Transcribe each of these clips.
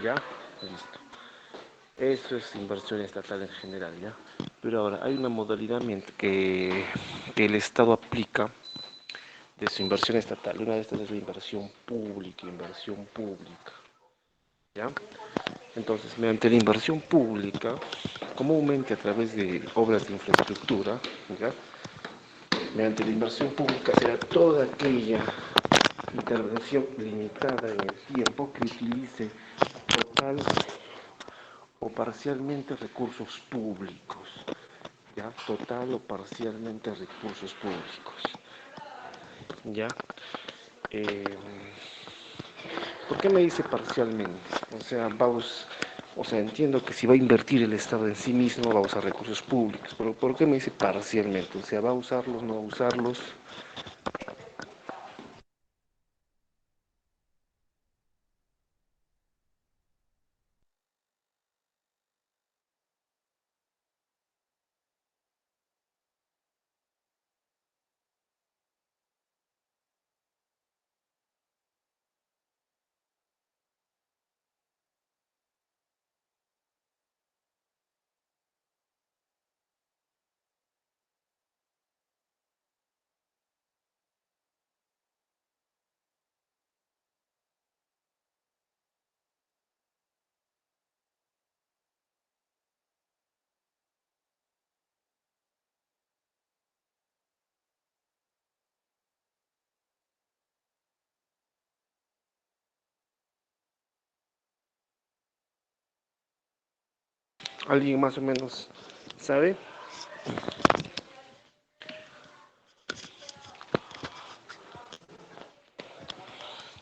¿Ya? Listo. Eso es inversión estatal en general, ¿ya? Pero ahora, hay una modalidad que el Estado aplica de su inversión estatal. Una de estas es la inversión pública, ¿ya? Entonces, mediante la inversión pública, comúnmente a través de obras de infraestructura, ¿ya? Mediante la inversión pública será toda aquella intervención limitada en el tiempo que utilice total o parcialmente recursos públicos, ya total o parcialmente recursos públicos, ya. Eh, ¿Por qué me dice parcialmente? O sea, o sea, entiendo que si va a invertir el Estado en sí mismo va a usar recursos públicos, pero ¿por qué me dice parcialmente? O sea, ¿va a usarlos, no va a usarlos? ¿Alguien más o menos sabe?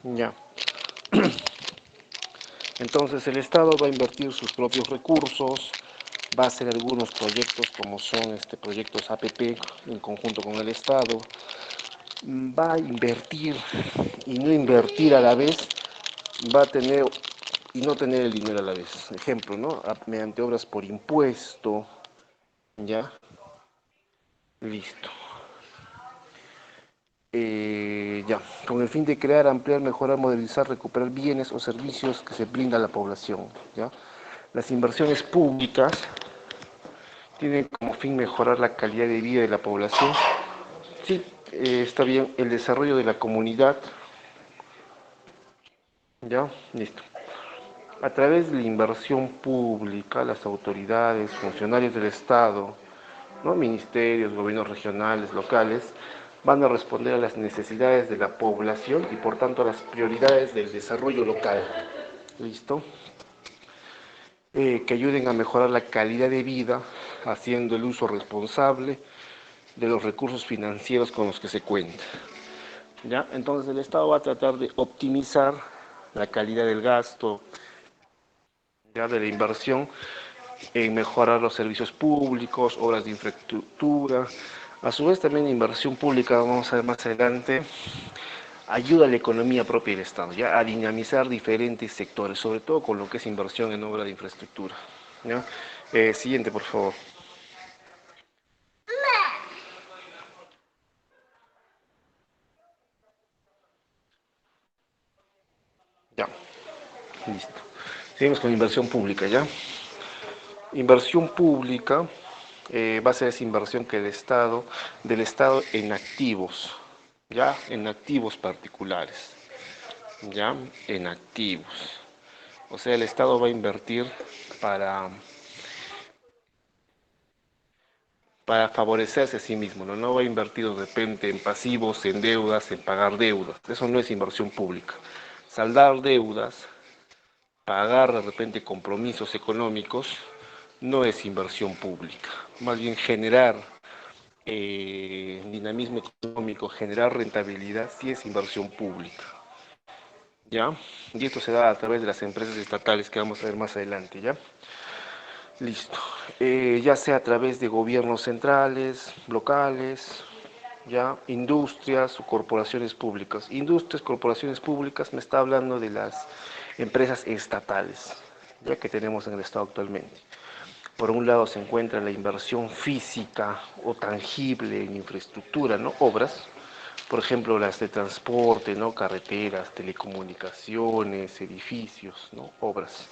Ya. Entonces el Estado va a invertir sus propios recursos, va a hacer algunos proyectos como son proyectos APP en conjunto con el Estado, va a invertir y no invertir a la vez, va a tener y no tener el dinero a la vez. Ejemplo, ¿no? Mediante obras por impuesto, ¿ya? Listo. Ya, con el fin de crear, ampliar, mejorar, modernizar, recuperar bienes o servicios que se brinda a la población, ¿ya? Las inversiones públicas tienen como fin mejorar la calidad de vida de la población. Sí, está bien, el desarrollo de la comunidad, ¿ya? Listo. A través de la inversión pública, las autoridades, funcionarios del Estado, ¿no? Ministerios, gobiernos regionales, locales, van a responder a las necesidades de la población y por tanto a las prioridades del desarrollo local. ¿Listo? Que ayuden a mejorar la calidad de vida, haciendo el uso responsable de los recursos financieros con los que se cuenta. ¿Ya? Entonces el Estado va a tratar de optimizar la calidad del gasto, ya de la inversión, en mejorar los servicios públicos, obras de infraestructura. A su vez también inversión pública, vamos a ver más adelante, ayuda a la economía propia del Estado, ya a dinamizar diferentes sectores, sobre todo con lo que es inversión en obra de infraestructura. ¿Ya? Siguiente, por favor. Ya, listo. Seguimos con inversión pública, ¿ya? Inversión pública va a ser esa inversión que del Estado en activos, ¿ya? En activos particulares, ¿ya? En activos. O sea, el Estado va a invertir para, para favorecerse a sí mismo, ¿no? No va a invertir de repente en pasivos, en deudas, en pagar deudas. Eso no es inversión pública. Saldar deudas, pagar de repente compromisos económicos, no es inversión pública. Más bien generar dinamismo económico, generar rentabilidad, sí es inversión pública. ¿Ya? Y esto se da a través de las empresas estatales que vamos a ver más adelante, ¿ya? Listo. Ya sea a través de gobiernos centrales, locales, ya, industrias o corporaciones públicas. Industrias, corporaciones públicas, me está hablando de las empresas estatales, ya que tenemos en el Estado actualmente. Por un lado se encuentra la inversión física o tangible en infraestructura, ¿no? Obras. Por ejemplo, las de transporte, ¿no? Carreteras, telecomunicaciones, edificios, ¿no? Obras.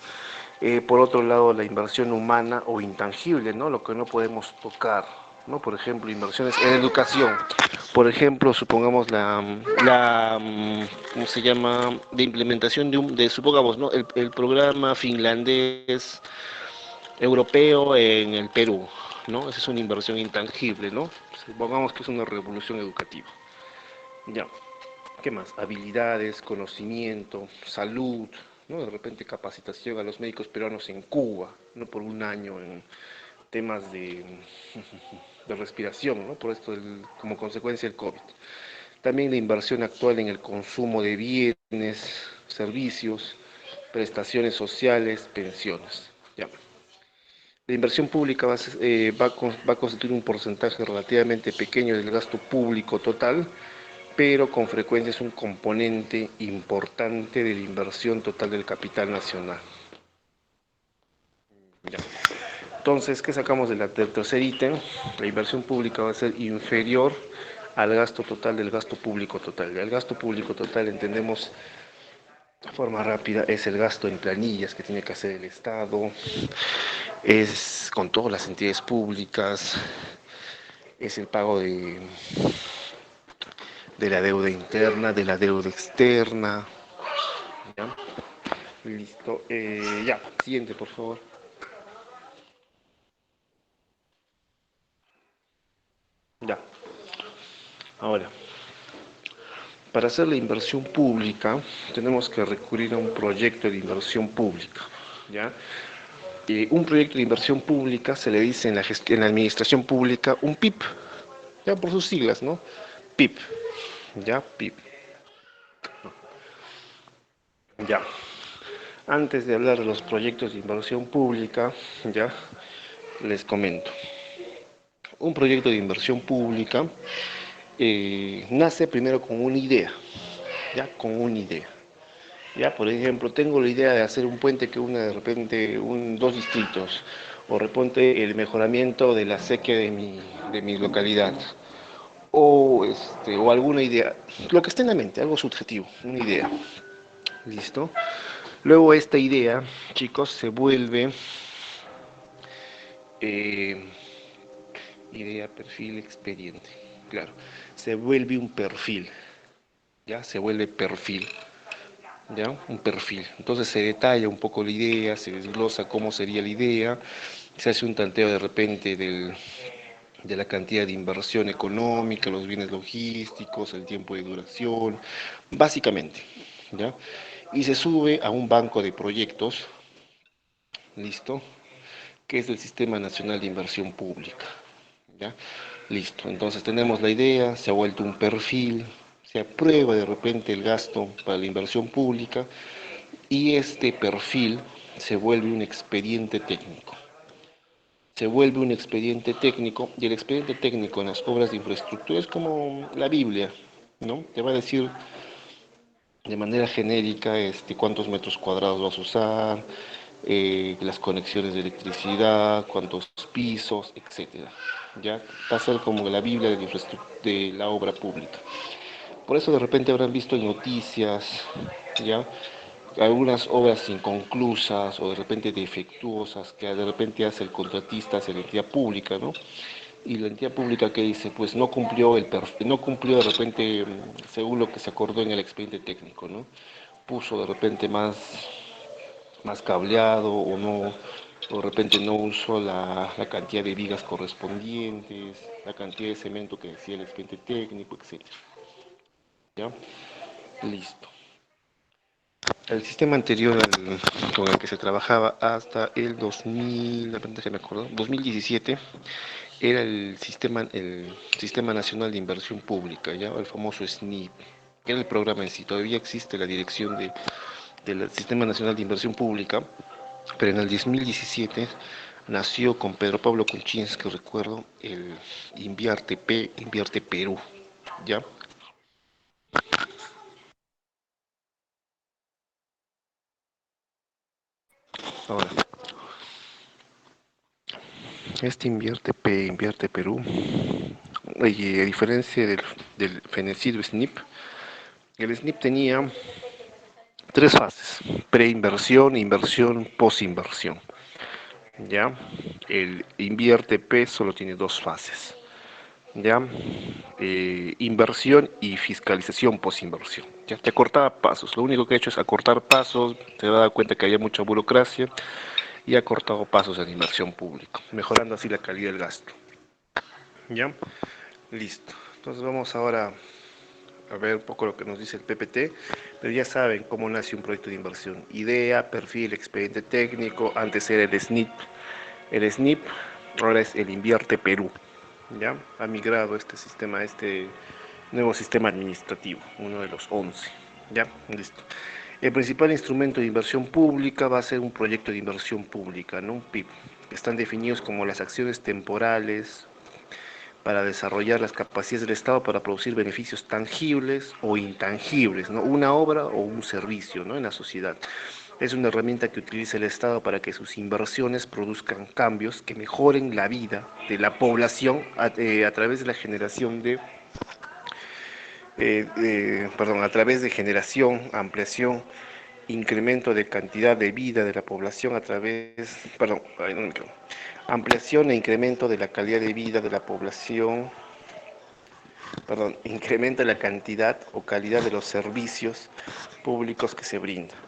Por otro lado, la inversión humana o intangible, ¿no? Lo que no podemos tocar, ¿no? Por ejemplo, inversiones en educación. Por ejemplo, supongamos ¿cómo se llama? De implementación supongamos, ¿no? El programa finlandés europeo en el Perú, ¿no? Esa es una inversión intangible, ¿no? Supongamos que es una revolución educativa. Ya. ¿Qué más? Habilidades, conocimiento, salud, ¿no? De repente capacitación a los médicos peruanos en Cuba, ¿no? Por un año en temas de respiración, ¿no? Por esto, como consecuencia del COVID. También la inversión actual en el consumo de bienes, servicios, prestaciones sociales, pensiones. Ya. La inversión pública va a constituir un porcentaje relativamente pequeño del gasto público total, pero con frecuencia es un componente importante de la inversión total del capital nacional. Ya. Entonces, ¿qué sacamos del tercer ítem? La inversión pública va a ser inferior al gasto total del gasto público total. El gasto público total, entendemos de forma rápida, es el gasto en planillas que tiene que hacer el Estado, es con todas las entidades públicas, es el pago de la deuda interna, de la deuda externa. ¿Ya? Listo. Ya, siguiente, por favor. Ya. Ahora, para hacer la inversión pública, tenemos que recurrir a un proyecto de inversión pública. ¿Ya? Un proyecto de inversión pública se le dice en la administración pública un PIP, ya por sus siglas, ¿no? PIP, ya, PIP. Ya. Antes de hablar de los proyectos de inversión pública, ya, les comento. Un proyecto de inversión pública nace primero con una idea, ya, con una idea. Ya, por ejemplo, tengo la idea de hacer un puente que una de repente dos distritos, o de repente el mejoramiento de la sequía de mi localidad, o alguna idea, lo que esté en la mente, algo subjetivo, una idea. ¿Listo? Luego esta idea, chicos, se vuelve eh, idea, perfil, expediente. Claro, se vuelve un perfil, ¿ya? Se vuelve perfil. ¿Ya? Un perfil. Entonces se detalla un poco la idea, se desglosa cómo sería la idea, se hace un tanteo de repente de la cantidad de inversión económica, los bienes logísticos, el tiempo de duración, básicamente, ¿ya? Y se sube a un banco de proyectos, ¿listo? Que es el Sistema Nacional de Inversión Pública, ¿ya? Listo, entonces tenemos la idea, se ha vuelto un perfil, se aprueba de repente el gasto para la inversión pública, y este perfil se vuelve un expediente técnico. Se vuelve un expediente técnico y el expediente técnico en las obras de infraestructura es como la Biblia, ¿no? Te va a decir de manera genérica cuántos metros cuadrados vas a usar, las conexiones de electricidad, cuántos pisos, etcétera. Ya va a ser como la Biblia de la obra pública. Por eso de repente habrán visto en noticias, ya, algunas obras inconclusas o de repente defectuosas que de repente hace el contratista hacia la entidad pública, ¿no? Y la entidad pública que dice, pues no cumplió de repente según lo que se acordó en el expediente técnico, ¿no? Puso de repente más cableado o no, o de repente no usó la cantidad de vigas correspondientes, la cantidad de cemento que decía el expediente técnico, etcétera. ¿Ya? Listo. El sistema anterior con el que se trabajaba hasta el 2000, la pantalla me acuerdo, 2017, era el Sistema Nacional de Inversión Pública, ¿ya? El famoso SNIP, que era el programa en sí. Todavía existe la dirección del Sistema Nacional de Inversión Pública, pero en el 2017 nació con Pedro Pablo Kuczynski, recuerdo, el Invierte Perú, ¿ya? Ahora, Invierte Perú, y a diferencia del fenecido SNIP. El SNIP tenía tres fases: preinversión, inversión, posinversión. ¿Ya? El invierte P solo tiene dos fases. ¿Ya? Inversión y fiscalización posinversión. Ya te acortaba pasos. Lo único que he hecho es acortar pasos. Te das cuenta que había mucha burocracia y ha cortado pasos en inversión pública, mejorando así la calidad del gasto. ¿Ya? Listo. Entonces vamos ahora a ver un poco lo que nos dice el PPT, pero ya saben cómo nace un proyecto de inversión: idea, perfil, expediente técnico. Antes era el SNIP. El SNIP ahora es el Invierte Perú. ¿Ya? Ha migrado este sistema, este nuevo sistema administrativo, uno de los 11. ¿Ya? Listo. El principal instrumento de inversión pública va a ser un proyecto de inversión pública, ¿no? Un PIB. Están definidos como las acciones temporales para desarrollar las capacidades del Estado para producir beneficios tangibles o intangibles, ¿no? Una obra o un servicio, ¿no? En la sociedad. Es una herramienta que utiliza el Estado para que sus inversiones produzcan cambios que mejoren la vida de la población a través de la generación a través de generación, ampliación, incremento de cantidad de vida de la población a través, perdón, ampliación e incremento de la calidad de vida de la población, perdón, incrementa la cantidad o calidad de los servicios públicos que se brindan.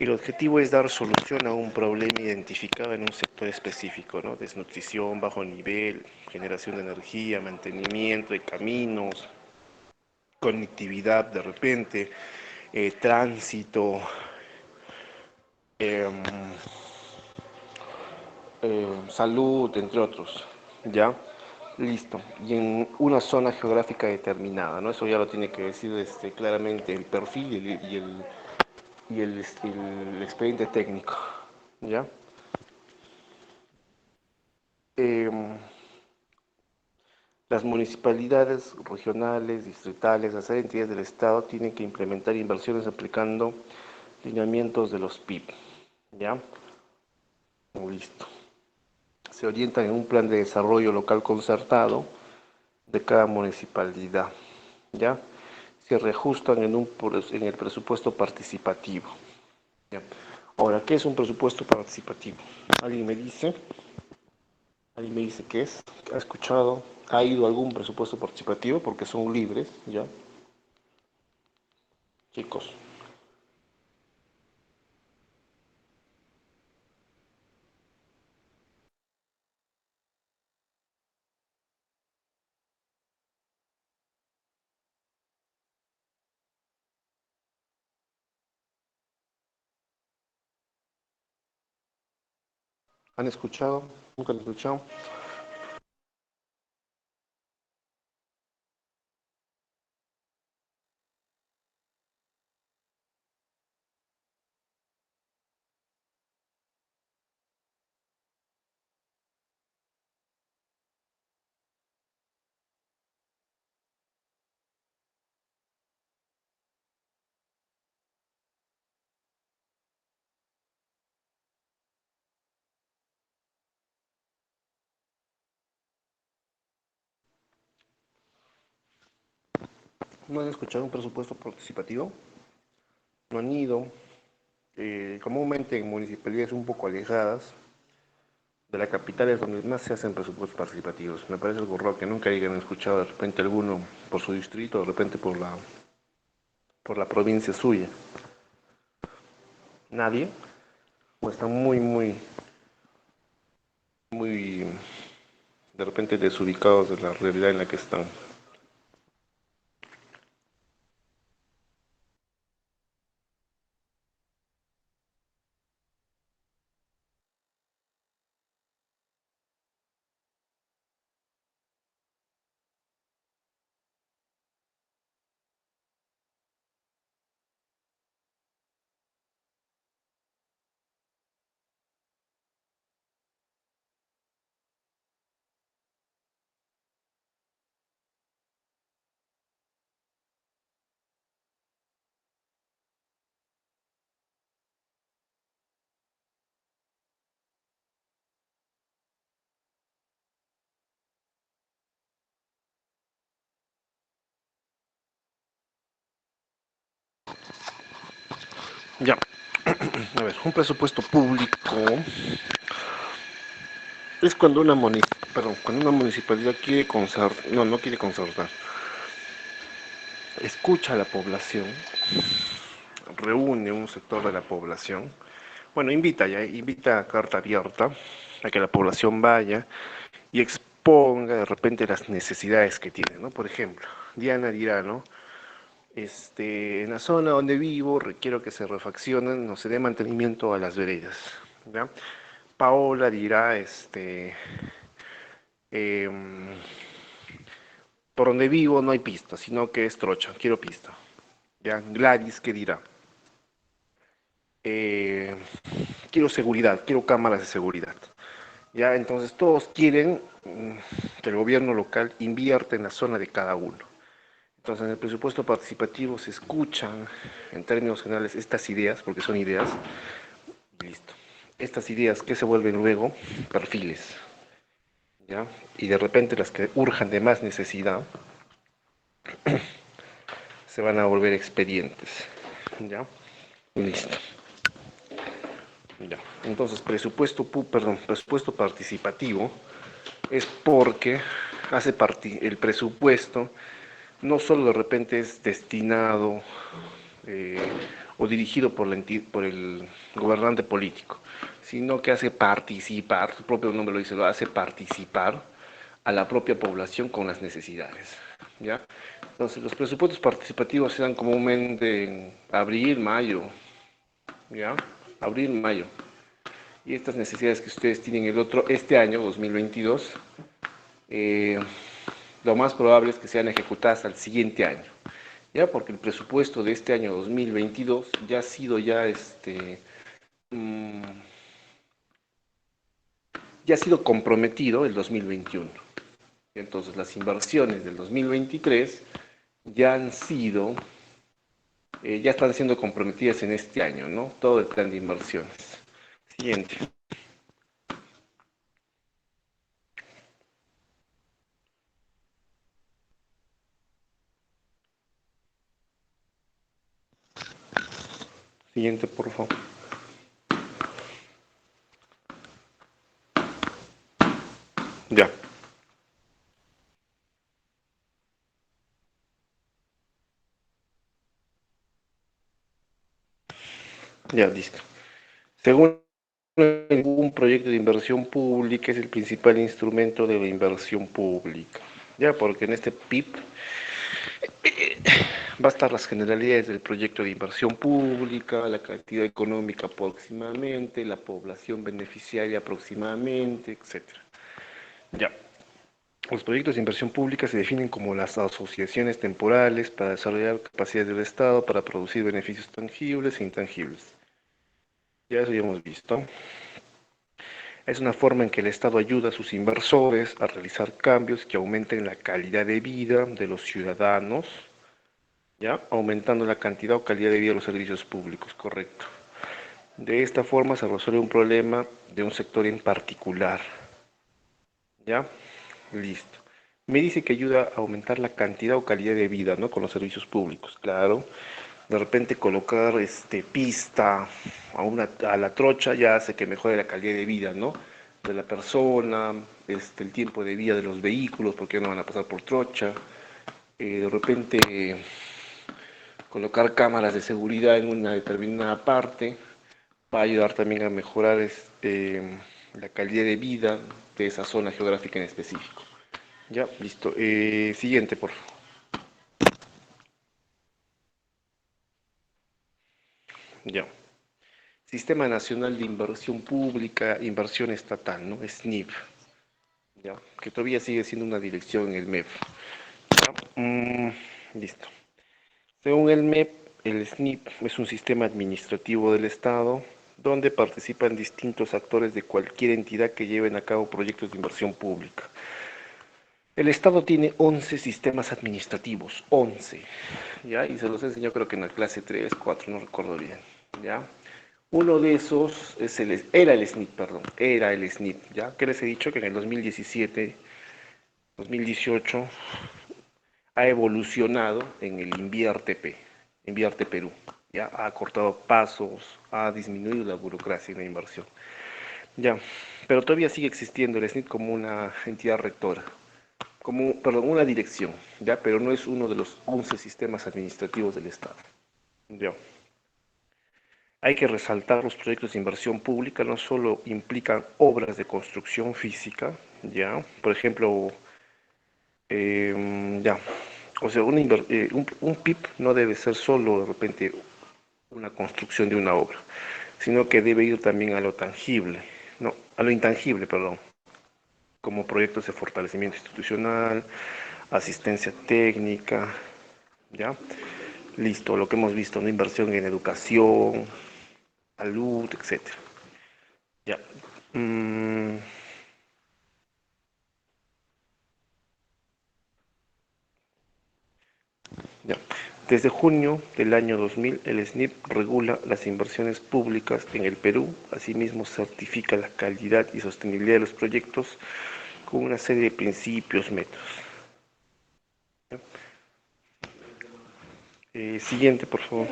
Y el objetivo es dar solución a un problema identificado en un sector específico, ¿no? Desnutrición, bajo nivel, generación de energía, mantenimiento de caminos, conectividad de repente, tránsito, eh, salud, entre otros, ¿ya? Listo. Y en una zona geográfica determinada, ¿no? Eso ya lo tiene que decir claramente el perfil y el expediente técnico, ¿ya? Eh, las municipalidades regionales, distritales, las entidades del Estado tienen que implementar inversiones aplicando lineamientos de los PIB, ¿ya? Listo. Se orientan en un plan de desarrollo local concertado de cada municipalidad, ¿ya? Se reajustan en el presupuesto participativo, ¿ya? Ahora, ¿qué es un presupuesto participativo? ¿Alguien me dice? ¿Alguien me dice qué es? ¿Ha escuchado? ¿Ha ido a algún presupuesto participativo? Porque son libres, ¿ya? Chicos, ¿han escuchado? ¿Nunca han escuchado? ¿No han escuchado un presupuesto participativo? ¿No han ido? Comúnmente en municipalidades un poco alejadas de la capital es donde más se hacen presupuestos participativos. Me parece algo raro que nunca hayan escuchado de repente alguno por su distrito, de repente por la provincia suya. ¿Nadie? ¿O están muy, de repente desubicados de la realidad en la que están? Ya, a ver, un presupuesto público es cuando cuando una municipalidad quiere concertar, no quiere concertar, escucha a la población, reúne un sector de la población, bueno, invita a carta abierta a que la población vaya y exponga de repente las necesidades que tiene, ¿no? Por ejemplo, Diana dirá, ¿no? En la zona donde vivo requiero que se refaccionen, no se dé mantenimiento a las veredas, ¿ya? Paola dirá, em, por donde vivo no hay pista, sino que es trocha, quiero pista, ¿ya? Gladys, ¿qué dirá? Eh, quiero seguridad, quiero cámaras de seguridad. Ya, entonces todos quieren que el gobierno local invierta en la zona de cada uno. Entonces en el presupuesto participativo se escuchan en términos generales estas ideas, porque son ideas, y listo. Estas ideas que se vuelven luego perfiles, ¿ya? Y de repente las que urjan de más necesidad se van a volver expedientes, ¿ya? Listo. Ya. Entonces, presupuesto participativo es porque el presupuesto no solo de repente es destinado eh, o dirigido por el gobernante político, sino que hace participar, su propio nombre lo dice, lo hace participar a la propia población con las necesidades. ¿Ya? Entonces, los presupuestos participativos se dan comúnmente en abril, mayo, ¿ya? Abril, mayo. Y estas necesidades que ustedes tienen este año, 2022, eh, lo más probable es que sean ejecutadas al siguiente año, ya porque el presupuesto de este año 2022 ya ha sido mm, ya ha sido comprometido el 2021. Entonces las inversiones del 2023 ya han sido, ya están siendo comprometidas en este año, ¿no? Todo el plan de inversiones. Siguiente. Siguiente, por favor. Ya, ya, listo. Según un proyecto de inversión pública es el principal instrumento de la inversión pública. Ya, porque en este PIB va a estar las generalidades del proyecto de inversión pública, la cantidad económica aproximadamente, la población beneficiaria aproximadamente, etcétera. Ya. Los proyectos de inversión pública se definen como las asociaciones temporales para desarrollar capacidades del Estado para producir beneficios tangibles e intangibles. Ya eso ya hemos visto. Es una forma en que el Estado ayuda a sus inversores a realizar cambios que aumenten la calidad de vida de los ciudadanos, ¿ya? Aumentando la cantidad o calidad de vida de los servicios públicos, correcto. De esta forma se resuelve un problema de un sector en particular, ¿ya? Listo. Me dice que ayuda a aumentar la cantidad o calidad de vida, ¿no? Con los servicios públicos, claro. De repente colocar pista a la trocha ya hace que mejore la calidad de vida, ¿no? De la persona, el tiempo de vida de los vehículos, porque no van a pasar por trocha. De repente colocar cámaras de seguridad en una determinada parte va a ayudar también a mejorar la calidad de vida de esa zona geográfica en específico. Ya, listo. Siguiente, por favor. Ya. Sistema Nacional de Inversión Pública, Inversión Estatal, ¿no? SNIP, ¿ya? Que todavía sigue siendo una dirección en el MEF. ¿Ya? Listo. Según el MEP, el SNIP es un sistema administrativo del Estado donde participan distintos actores de cualquier entidad que lleven a cabo proyectos de inversión pública. El Estado tiene 11 sistemas administrativos, 11, ¿ya? Y se los enseñó creo que en la clase 3, 4, no recuerdo bien, ¿ya? Uno de esos era el SNIP, perdón, era el SNIP, ¿ya? Que les he dicho que en el 2017, 2018 ha evolucionado en el Invierte Perú, ya ha cortado pasos, ha disminuido la burocracia en la inversión. Ya, pero todavía sigue existiendo el SNIT como una entidad rectora, como, perdón, una dirección, ya, pero no es uno de los 11 sistemas administrativos del Estado. Ya. Hay que resaltar los proyectos de inversión pública no solo implican obras de construcción física, ya, por ejemplo, ya, o sea, un PIB no debe ser solo de repente una construcción de una obra, sino que debe ir también a lo tangible, no, a lo intangible, perdón, como proyectos de fortalecimiento institucional, asistencia técnica, ¿ya? Listo, lo que hemos visto, una inversión en educación, salud, etcétera. Ya. Mm, ya. Desde junio del año 2000, el SNIP regula las inversiones públicas en el Perú, asimismo certifica la calidad y sostenibilidad de los proyectos con una serie de principios, métodos. Siguiente, por favor.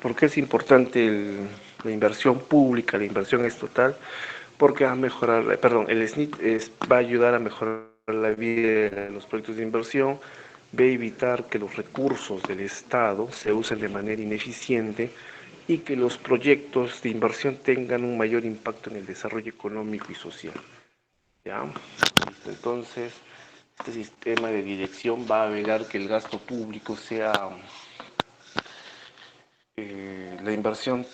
¿Por qué es importante la inversión pública? La inversión es total porque va a mejorar, perdón, el SNIT va a ayudar a mejorar la vida de los proyectos de inversión, va a evitar que los recursos del Estado se usen de manera ineficiente y que los proyectos de inversión tengan un mayor impacto en el desarrollo económico y social. ¿Ya? Entonces, este sistema de dirección va a velar que el gasto público sea, la inversión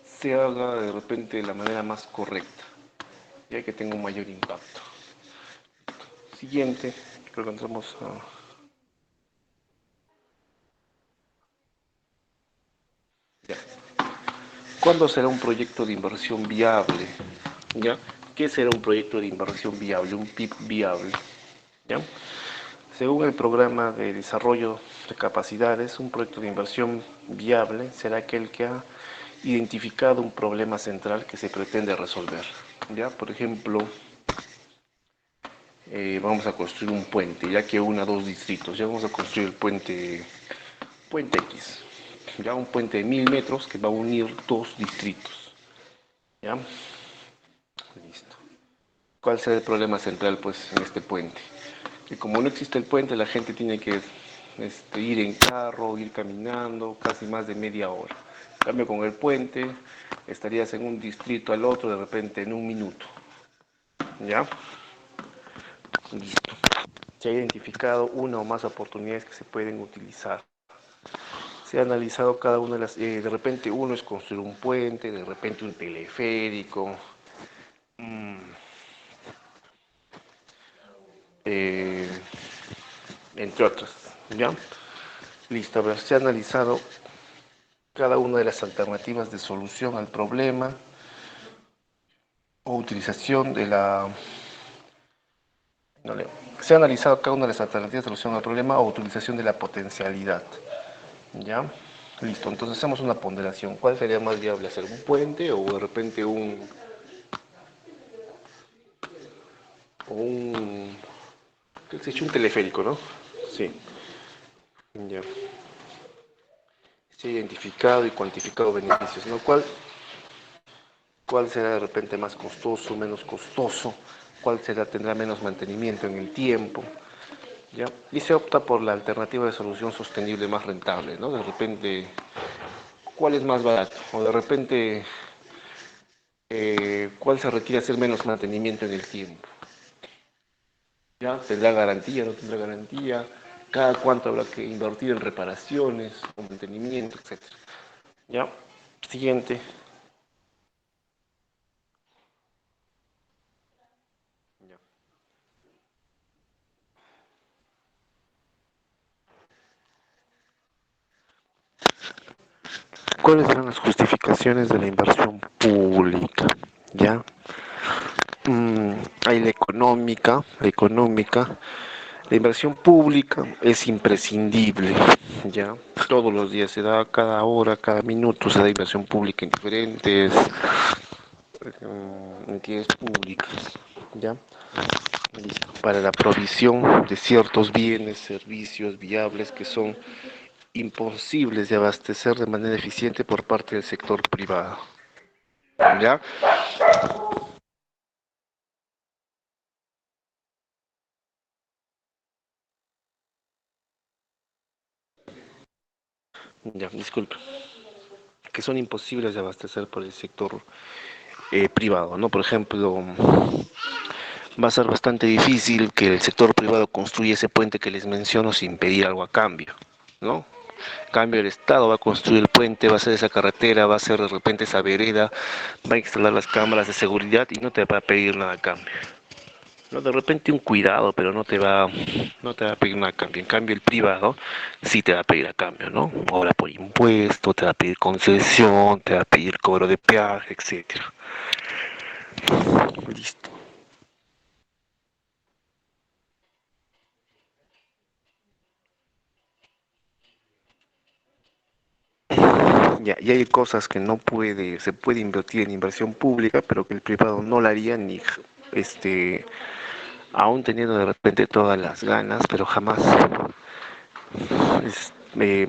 se haga de repente de la manera más correcta, ya que tenga un mayor impacto. Siguiente, creo que entramos a... Ya. ¿Cuándo será un proyecto de inversión viable? ¿Ya? ¿Qué será un proyecto de inversión viable? Un PIB viable. ¿Ya? Según el programa de desarrollo de capacidades, un proyecto de inversión viable será aquel que ha identificado un problema central que se pretende resolver. ¿Ya? Por ejemplo, vamos a construir un puente, ya que una, dos distritos, ya vamos a construir el puente X, ya un puente de 1000 metros que va a unir dos distritos, ya, listo. ¿Cuál será el problema central, pues, en este puente? Que como no existe el puente, la gente tiene que ir en carro, ir caminando, casi más de media hora. En cambio, con el puente, estarías en un distrito al otro de repente en un minuto, ¿ya? Listo. Se ha identificado una o más oportunidades que se pueden utilizar. Se ha analizado cada una de las, de repente uno es construir un puente, de repente un teleférico, mmm, eh, entre otras, ¿ya? Listo, a ver, se ha analizado cada una de las alternativas de solución al problema o utilización de la... No leo. Se ha analizado cada una de las alternativas de solución al problema o utilización de la potencialidad, ¿ya? Listo, entonces hacemos una ponderación. ¿Cuál sería más viable, hacer un puente o de repente un ¿qué se ha hecho? Un teleférico, ¿no? Sí, ya. Se ha identificado y cuantificado beneficios, ¿no? ¿Cuál será de repente más costoso, menos costoso? ¿Cuál será, tendrá menos mantenimiento en el tiempo? ¿Ya? Y se opta por la alternativa de solución sostenible más rentable, ¿no? De repente, ¿cuál es más barato? O de repente, ¿cuál se requiere hacer menos mantenimiento en el tiempo? ¿Ya? ¿Tendrá garantía? ¿No tendrá garantía? ¿Cada cuánto habrá que invertir en reparaciones, o mantenimiento, etcétera? ¿Ya? Siguiente. Ya. ¿Cuáles son las justificaciones de la inversión pública? ¿Ya? Mm, hay la inversión pública es imprescindible, ya, todos los días se da, cada hora, cada minuto se da inversión pública en diferentes entidades públicas, ya, para la provisión de ciertos bienes, servicios viables que son imposibles de abastecer de manera eficiente por parte del sector privado, ya. Ya, disculpe, que son imposibles de abastecer por el sector privado, ¿no? Por ejemplo, va a ser bastante difícil que el sector privado construya ese puente que les menciono sin pedir algo a cambio, ¿no? En cambio, el Estado va a construir el puente, va a hacer esa carretera, va a hacer de repente esa vereda, va a instalar las cámaras de seguridad y no te va a pedir nada a cambio. No, de repente un cuidado, pero no te va a pedir nada a cambio. En cambio, el privado sí te va a pedir a cambio, ¿no? Ahora por impuesto, te va a pedir concesión, te va a pedir cobro de peaje, etcétera. Listo. Ya, y hay cosas que no puede, se puede invertir en inversión pública, pero que el privado no la haría ni, este, aún teniendo de repente todas las ganas, pero jamás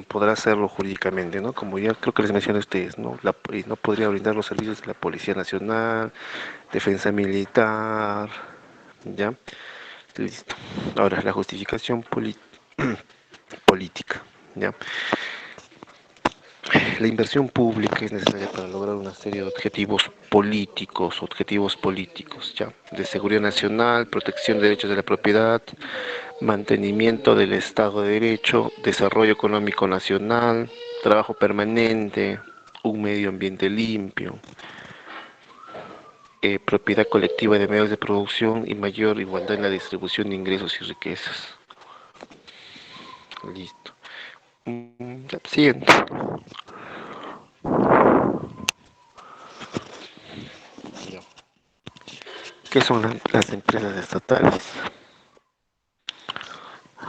podrá hacerlo jurídicamente, ¿no? Como ya creo que les mencioné a ustedes, ¿no? No podría brindar los servicios de la Policía Nacional, Defensa Militar, ¿ya? Listo. Ahora, la justificación política, ¿ya? La inversión pública es necesaria para lograr una serie de objetivos políticos, ¿ya? De seguridad nacional, protección de derechos de la propiedad, mantenimiento del Estado de Derecho, desarrollo económico nacional, trabajo permanente, un medio ambiente limpio, propiedad colectiva de medios de producción y mayor igualdad en la distribución de ingresos y riquezas. Listo. Ya, siguiente. ¿Qué son las empresas estatales?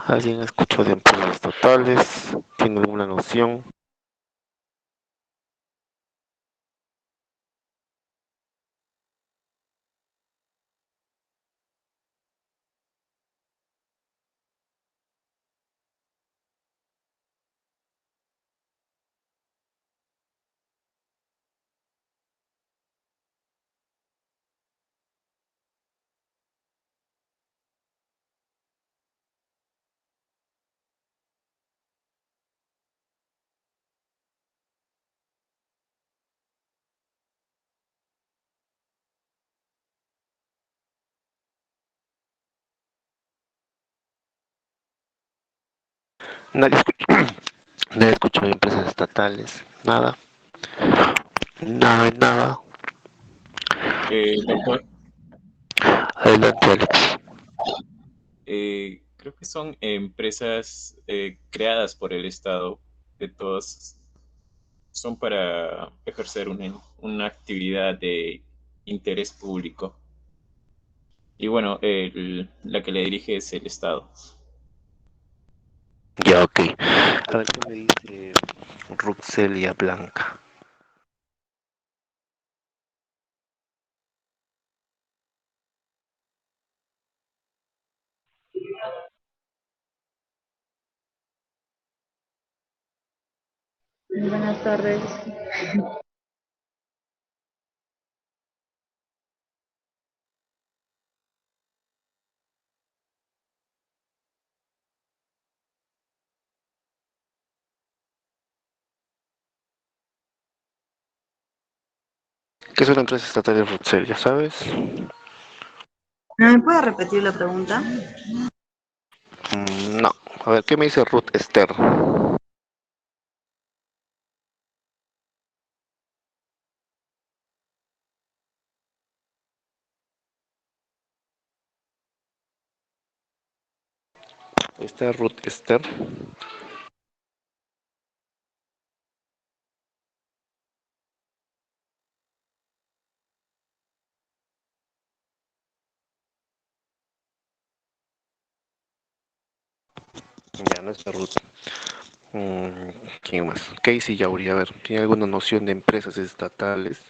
¿Alguien escuchó de empresas estatales? ¿Tiene alguna noción? Nadie escuchó, nadie escuchó de empresas estatales. Nada, nada, nada. Doctor, Adelante, Alex. creo que son empresas creadas por el Estado, que todas son para ejercer una actividad de interés público. Y bueno, la que le dirige es el Estado. Ya, ok. A ver, ¿qué me dice Ruxelia Blanca? Buenas tardes. ¿Qué es una empresa estatal de Ruxelia, sabes? ¿Me puede repetir la pregunta? No. A ver, ¿qué me dice Ruth Esther? Está Ruth Esther. Ya, no es ruta. Mm, ¿Quién más? Casey Yauri, a ver, ¿tiene alguna noción de empresas estatales?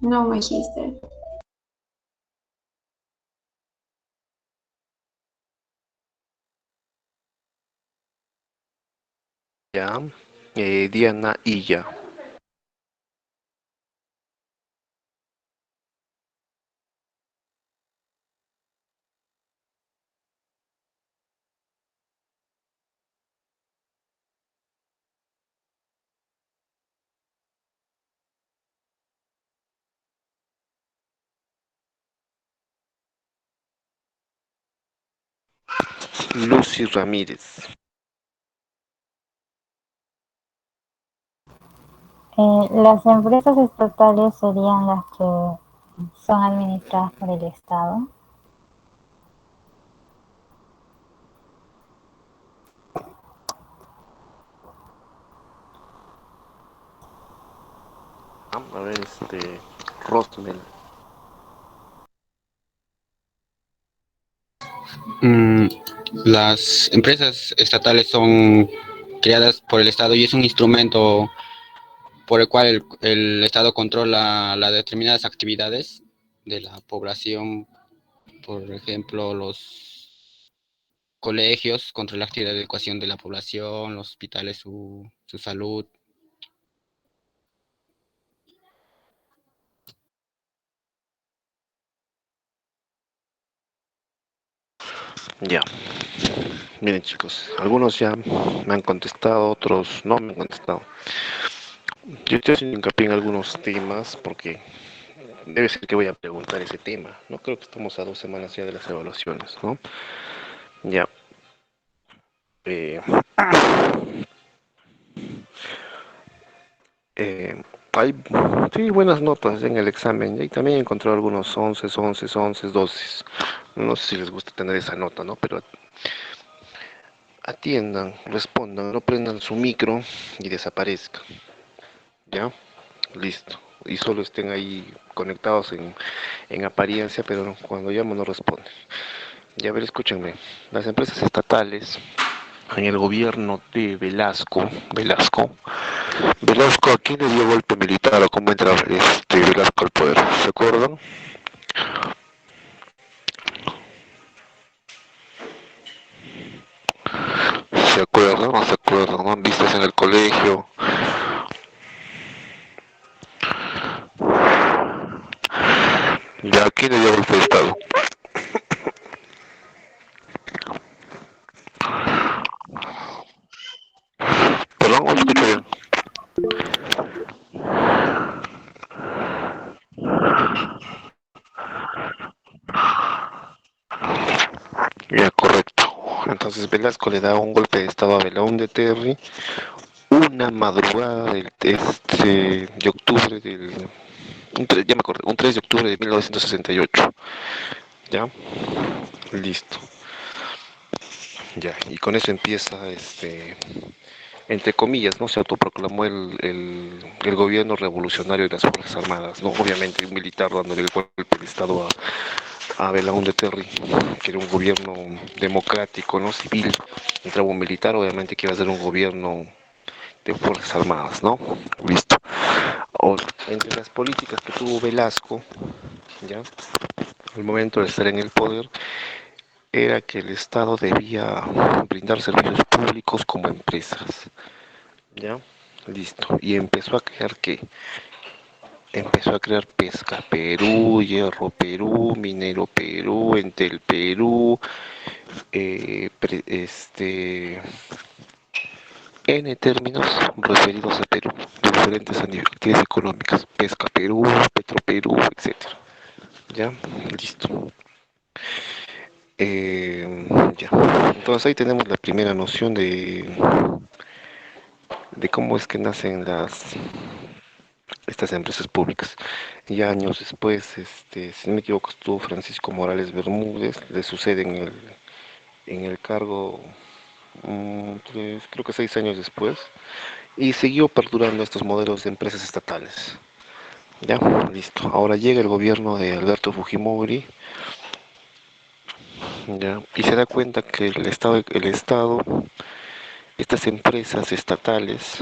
No me dijiste. Ya. Diana Illa. Lucy Ramírez. Las empresas estatales serían las que son administradas por el Estado. A ver, Rosmel. Mm, las empresas estatales son creadas por el Estado y es un instrumento por el cual el Estado controla las determinadas actividades de la población, por ejemplo, los colegios contra la actividad de educación de la población, los hospitales, su salud. Ya. Miren chicos, algunos ya me han contestado, otros no me han contestado. Yo estoy haciendo hincapié en algunos temas porque debe ser que voy a preguntar ese tema. No creo que estamos a 2 semanas ya de las evaluaciones, ¿no? Ya. Eh, hay sí, buenas notas en el examen. Y también he encontrado algunos 11, 12. No sé si les gusta tener esa nota, ¿no? Pero atiendan, respondan, no prendan su micro y desaparezcan. ¿Ya? Listo. Y solo estén ahí conectados en apariencia, pero cuando llamo no responden. Ya ver, escúchenme. Las empresas estatales en el gobierno de Velasco, ¿a quién le dio golpe militar o cómo entra Velasco al poder? ¿Se acuerdan? ¿Se acuerdan? ¿No se acuerdan? ¿No? ¿Vistes en el colegio? ¿Ya a quién le dio golpe de estado? Perdón, no escucho bien. Ya, correcto. Entonces Velasco le da un golpe de estado a Belaúnde Terry una madrugada de octubre ya me acordé, un 3 de octubre de 1968. ¿Ya? Listo. Ya, y con eso empieza, entre comillas, ¿no? Se autoproclamó el gobierno revolucionario de las Fuerzas Armadas, ¿no? Obviamente un militar dándole el golpe de Estado a Belaúnde Terry, que era un gobierno democrático, ¿no? Civil. Entraba un militar, obviamente que iba a ser un gobierno de Fuerzas Armadas, ¿no? Listo. Entre las políticas que tuvo Velasco, ¿ya? Al momento de estar en el poder, era que el Estado debía brindar servicios públicos como empresas, ¿ya? Listo. Y empezó a crear Pesca Perú, Hierro Perú, Minero Perú, Entel Perú, eh, N términos referidos a Perú, de diferentes actividades económicas, Pesca Perú, Petro Perú, etcétera. ¿Ya? Listo. Ya. Entonces ahí tenemos la primera noción de cómo es que nacen estas empresas públicas. Ya años después, si no me equivoco, estuvo Francisco Morales Bermúdez, le sucede en el cargo, creo que 6 años después, y siguió perdurando estos modelos de empresas estatales. Ya, listo. Ahora llega el gobierno de Alberto Fujimori, ya, y se da cuenta que el Estado, estas empresas estatales,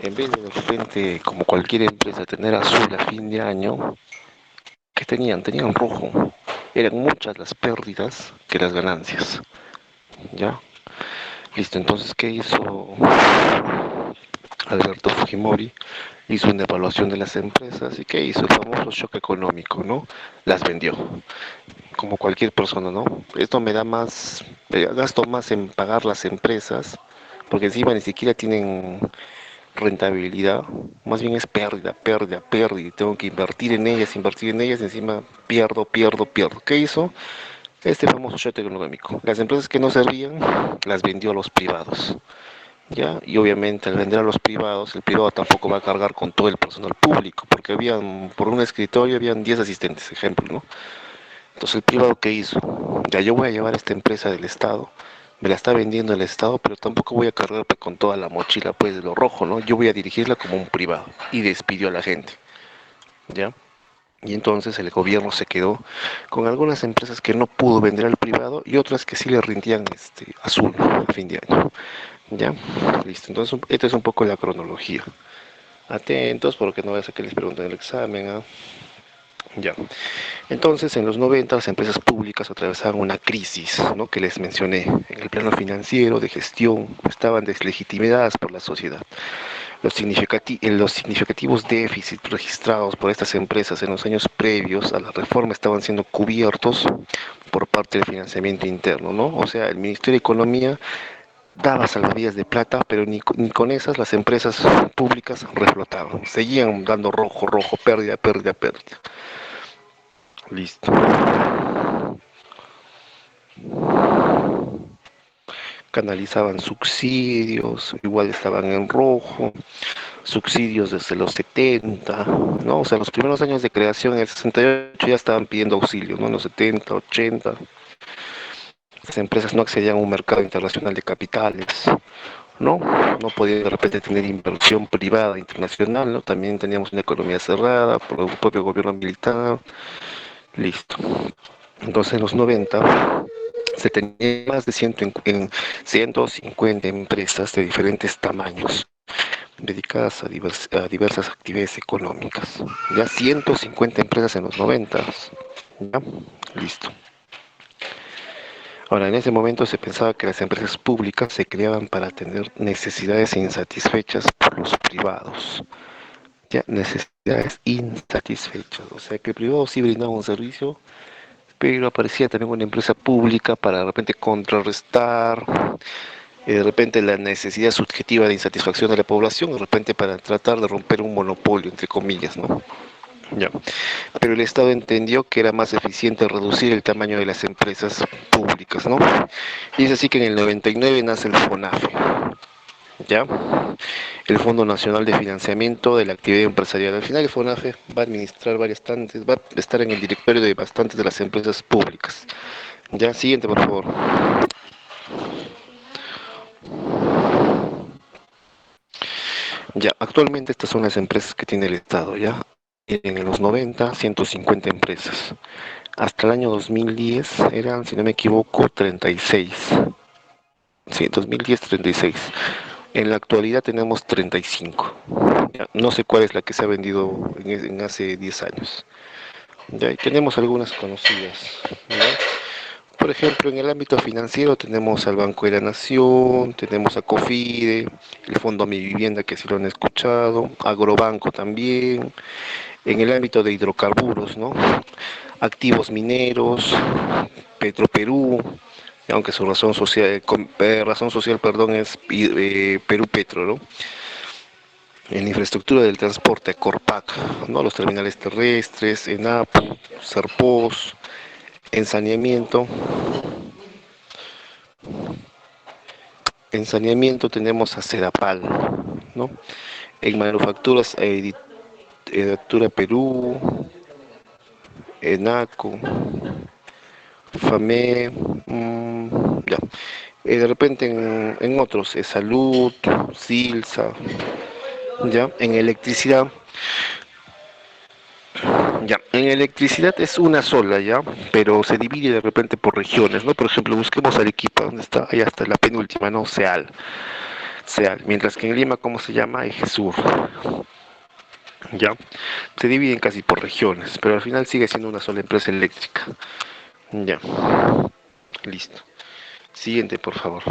en vez de repente, como cualquier empresa, tener azul a fin de año, ¿qué tenían? Tenían rojo. Eran muchas las pérdidas que las ganancias. ¿Ya? Listo, entonces, ¿qué hizo Alberto Fujimori? Hizo una evaluación de las empresas y ¿qué hizo? El famoso shock económico, ¿no? Las vendió, como cualquier persona, ¿no? Esto me da más, gasto más en pagar las empresas, porque encima ni siquiera tienen rentabilidad, más bien es pérdida, pérdida, pérdida, tengo que invertir en ellas, encima pierdo, pierdo, pierdo. ¿Qué hizo? Este famoso shock económico. Las empresas que no servían las vendió a los privados. ¿Ya? Y obviamente al vender a los privados, el privado tampoco va a cargar con todo el personal público, porque habían, por un escritorio habían 10 asistentes, ejemplo, ¿no? Entonces el privado, ¿qué hizo? Ya yo voy a llevar esta empresa del Estado, me la está vendiendo el Estado, pero tampoco voy a cargar con toda la mochila pues de lo rojo, ¿no? Yo voy a dirigirla como un privado y despidió a la gente, ¿ya? Y entonces el gobierno se quedó con algunas empresas que no pudo vender al privado y otras que sí le rindían azul a fin de año. ¿Ya? Listo. Entonces, esta es un poco la cronología. Atentos porque no voy a hacer que les pregunten el examen. ¿Ah? Ya. Entonces, en los 90 las empresas públicas atravesaban una crisis, ¿no? Que les mencioné. En el plano financiero, de gestión, estaban deslegitimadas por la sociedad. Los significativos déficits registrados por estas empresas en los años previos a la reforma estaban siendo cubiertos por parte del financiamiento interno, ¿no? O sea, el Ministerio de Economía daba salvavidas de plata, pero ni con esas las empresas públicas reflotaban. Seguían dando rojo, rojo, pérdida, pérdida, pérdida. Listo. Canalizaban subsidios, igual estaban en rojo, subsidios desde los 70, ¿no? O sea, los primeros años de creación, en el 68 ya estaban pidiendo auxilio, ¿no? En los 70, 80. Las empresas no accedían a un mercado internacional de capitales, ¿no? No podían de repente tener inversión privada internacional, ¿no? También teníamos una economía cerrada por el propio gobierno militar, listo. Entonces en los 90 se tenía más de 150 empresas de diferentes tamaños dedicadas a diversas actividades económicas. Ya 150 empresas en los 90, ¿ya? Listo. Ahora, en ese momento se pensaba que las empresas públicas se creaban para atender necesidades insatisfechas por los privados. Ya, necesidades insatisfechas. O sea, que el privado sí brindaba un servicio, pero aparecía también una empresa pública para de repente contrarrestar de repente la necesidad subjetiva de insatisfacción de la población, de repente para tratar de romper un monopolio, entre comillas, ¿no? Ya. Pero el Estado entendió que era más eficiente reducir el tamaño de las empresas públicas, ¿no? Y es así que en el 99 nace el FONAFE, ¿ya? El Fondo Nacional de Financiamiento de la Actividad Empresarial. Al final el FONAFE va a administrar va a estar en el directorio de bastantes de las empresas públicas. Ya, siguiente, por favor. Ya, actualmente estas son las empresas que tiene el Estado, ¿ya? En los 90, 150 empresas. Hasta el año 2010 eran, si no me equivoco, 36. Sí, 2010, 36. En la actualidad tenemos 35. Ya, no sé cuál es la que se ha vendido en hace 10 años. Ya, y tenemos algunas conocidas, ¿ya? Por ejemplo, en el ámbito financiero tenemos al Banco de la Nación, tenemos a Cofide, el Fondo Mi Vivienda, que sí lo han escuchado, Agrobanco también. En el ámbito de hidrocarburos, ¿no? Activos mineros, Petroperú, aunque su razón social, perdón, es Perú Petro, ¿no? En la infraestructura del transporte, Corpac, ¿no? Los terminales terrestres, ENAPU, Serpos, en saneamiento tenemos a Sedapal, ¿no? En manufacturas, Editura Perú, ENACO, FAME, ya. De repente en otros, Salud, Silsa, ya. En electricidad Ya, en electricidad es una sola, ya, pero se divide de repente por regiones, ¿no? Por ejemplo, busquemos Arequipa, ¿dónde está? Ahí está la penúltima, ¿no? Ceal. Mientras que en Lima, ¿cómo se llama? Eje Sur, ya. Se dividen casi por regiones, pero al final sigue siendo una sola empresa eléctrica. Ya, listo. Siguiente, por favor.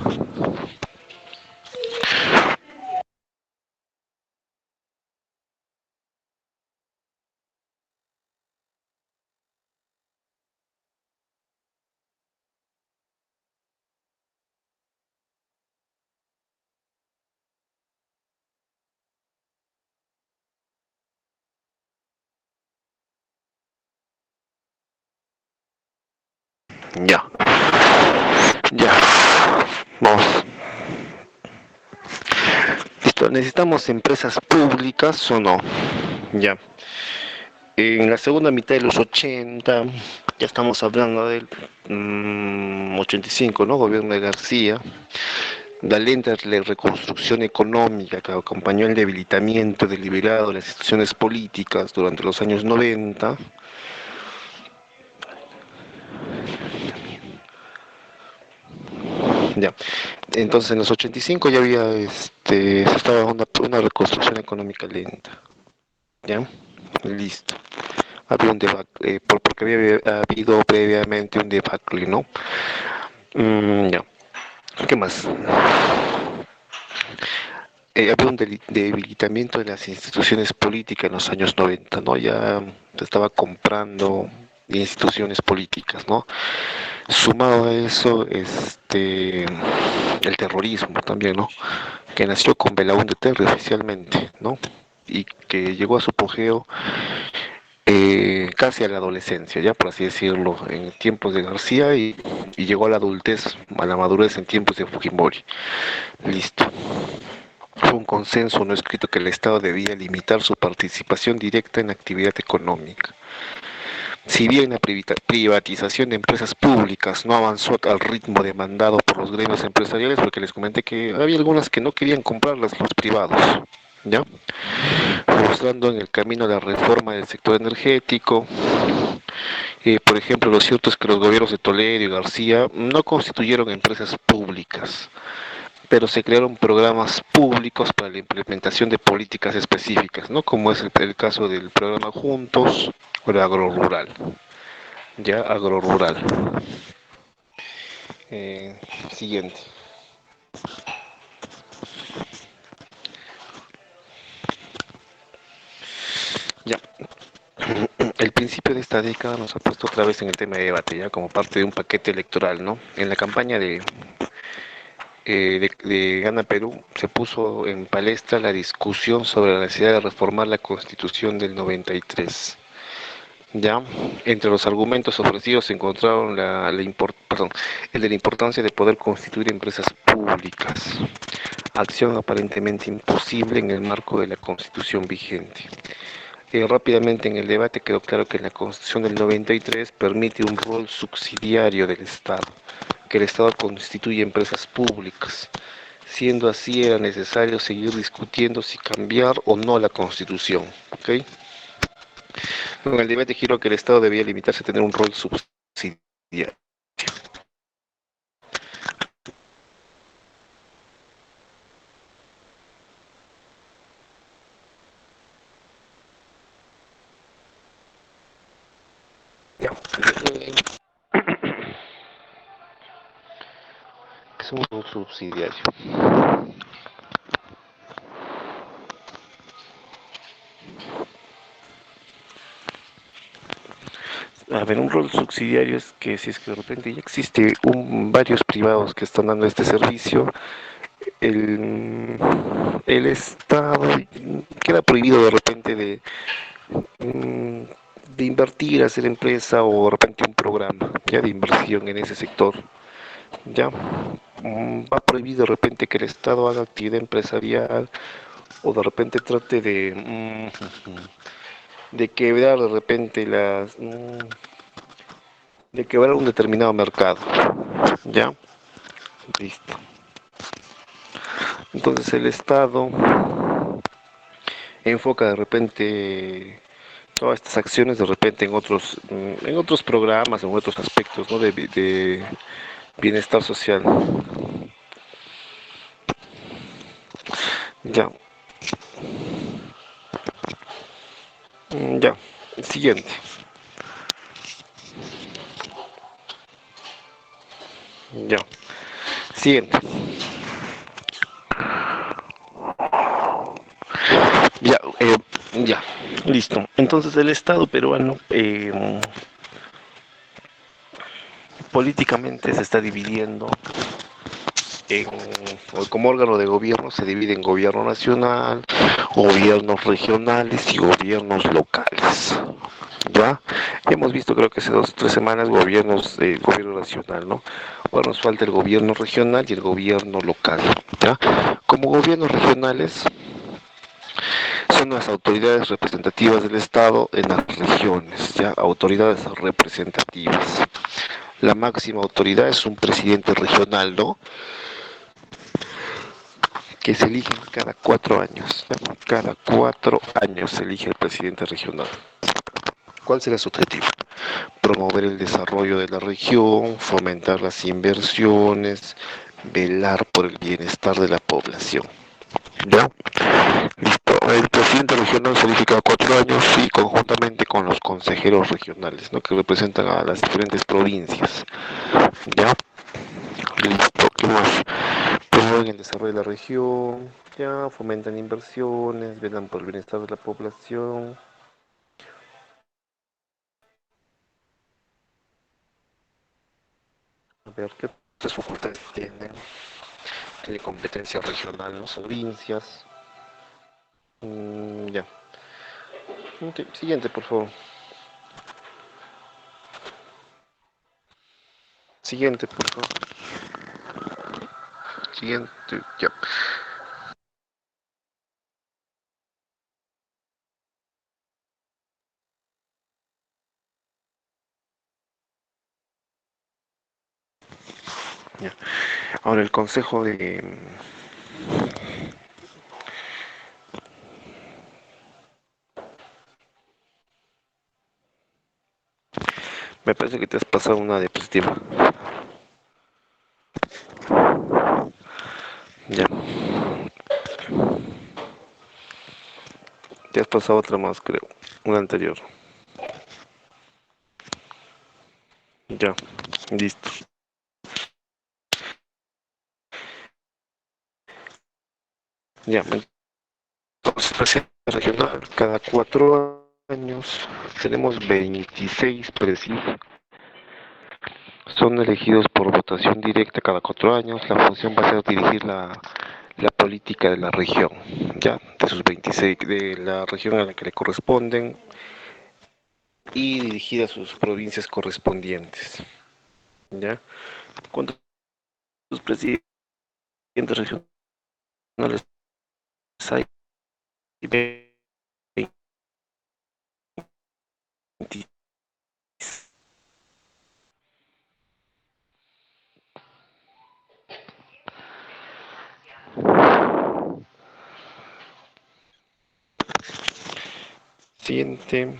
Ya, ya. Vamos. Listo. ¿Necesitamos empresas públicas o no? Ya. En la segunda mitad de los 80, ya estamos hablando del 85, ¿no? Gobierno de García. La lenta reconstrucción económica que acompañó el debilitamiento deliberado de las instituciones políticas durante los años 90. Ya. Entonces en los 85 ya había se estaba una reconstrucción económica lenta. ¿Ya? Listo. Había un debacle, porque había habido previamente un debacle, ¿no? Ya. ¿Qué más? Había un debilitamiento de las instituciones políticas en los años 90, ¿no? Ya se estaba comprando instituciones políticas, ¿no? Sumado a eso, el terrorismo también, ¿no? Que nació con Belaúnde Terry oficialmente, ¿no? Y que llegó a su apogeo casi a la adolescencia, ya por así decirlo, en tiempos de García y llegó a la adultez, a la madurez en tiempos de Fujimori. Listo. Fue un consenso no escrito que el Estado debía limitar su participación directa en la actividad económica. Si bien la privatización de empresas públicas no avanzó al ritmo demandado por los gremios empresariales, porque les comenté que había algunas que no querían comprarlas los privados, ¿ya? Mostrando en el camino la reforma del sector energético. Por ejemplo, lo cierto es que los gobiernos de Toledo y García no constituyeron empresas públicas, pero se crearon programas públicos para la implementación de políticas específicas, ¿no? Como es el caso del programa Juntos o el agrorural. Ya, agrorural. Siguiente. Ya. El principio de esta década nos ha puesto otra vez en el tema de debate, ya como parte de un paquete electoral, ¿no? En la campaña de Gana Perú se puso en palestra la discusión sobre la necesidad de reformar la Constitución del 93. Ya, entre los argumentos ofrecidos se encontraron el de la importancia de poder constituir empresas públicas, acción aparentemente imposible en el marco de la Constitución vigente. Rápidamente en el debate quedó claro que la Constitución del 93 permite un rol subsidiario del Estado, que el Estado constituye empresas públicas. Siendo así, era necesario seguir discutiendo si cambiar o no la Constitución. ¿Okay? En el debate giró que el Estado debía limitarse a tener un rol subsidiario. Ya. Es un rol subsidiario. A ver, un rol subsidiario es que si es que de repente ya existe varios privados que están dando este servicio, el, el Estado queda prohibido de repente de invertir, hacer empresa o de repente un programa ya de inversión en ese sector. Ya va prohibido de repente que el Estado haga actividad empresarial o de repente trate de quebrar de repente de quebrar un determinado mercado. Ya, listo. Entonces el Estado enfoca de repente todas estas acciones de repente en otros programas, en otros aspectos, ¿no? de bienestar social. Ya, ya. Siguiente. Ya. Siguiente. Ya, ya. Listo. Entonces el Estado peruano políticamente se está dividiendo en, o como órgano de gobierno se divide en gobierno nacional, gobiernos regionales y gobiernos locales. ¿Ya? Hemos visto, creo que hace 2 o 3 semanas, gobierno nacional, ¿no? Ahora nos falta el gobierno regional y el gobierno local, ¿ya? Como gobiernos regionales son las autoridades representativas del Estado en las regiones, ¿ya? Autoridades representativas. La máxima autoridad es un presidente regional, ¿no? Que se eligen cada 4 años, ¿ya? Cada 4 años se elige el presidente regional. ¿Cuál será su objetivo? Promover el desarrollo de la región, fomentar las inversiones, velar por el bienestar de la población. ¿Ya? Listo. El presidente regional se elige cada 4 años y conjuntamente con los consejeros regionales, ¿no? Que representan a las diferentes provincias. ¿Ya? Listo. ¿Qué más? Promueven el desarrollo de la región, ya, fomentan inversiones, velan por el bienestar de la población. A ver, ¿qué otras facultades tienen? Tiene competencia regional, ¿no? Provincias. Ya. Ok, siguiente, por favor. Siguiente, por favor. Siguiente, ya. Ya. Ahora el consejo de... Me parece que te has pasado una diapositiva. Ya. Te has pasado otra más, creo. Una anterior. Ya. Listo. Ya. Entonces, presidente regional, cada 4 años tenemos 26 presidios. Son elegidos por votación directa cada 4 años. La función va a ser dirigir la política de la región, ya, de sus 26, de la región a la que le corresponden y dirigir a sus provincias correspondientes, ya. ¿Cuántos presidentes regionales hay? 20. Siguiente.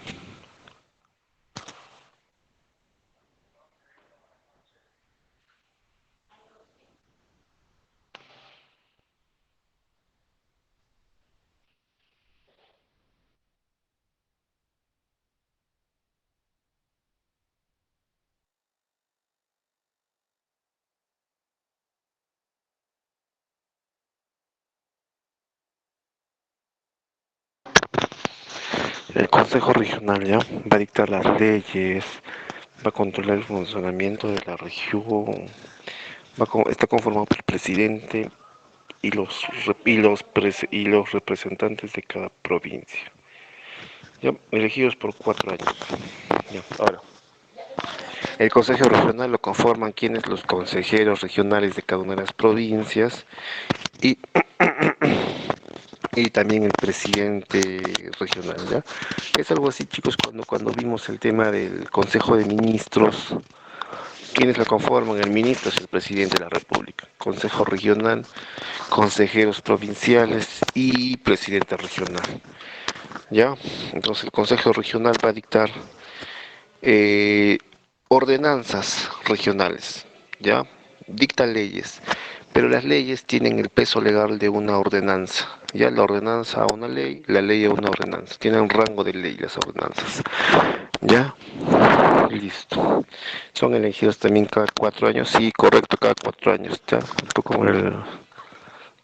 El Consejo Regional ya va a dictar las leyes, va a controlar el funcionamiento de la región, está conformado por el presidente y los representantes de cada provincia, ya, elegidos por 4 años. Ya, ahora, el Consejo Regional lo conforman quienes los consejeros regionales de cada una de las provincias y, y también el presidente regional, ¿ya? Es algo así, chicos, cuando vimos el tema del Consejo de Ministros. ¿Quiénes lo conforman? El ministro es el presidente de la República, Consejo Regional, consejeros provinciales y presidente regional. ¿ya? Entonces el Consejo Regional va a dictar eh, ordenanzas regionales, ¿ya? Dicta leyes, pero las leyes tienen el peso legal de una ordenanza, ¿ya? La ordenanza a una ley, la ley a una ordenanza, tienen un rango de ley las ordenanzas, ¿ya? Listo. Son elegidos también cada 4 años, sí, correcto, cada 4 años, ¿ya? Junto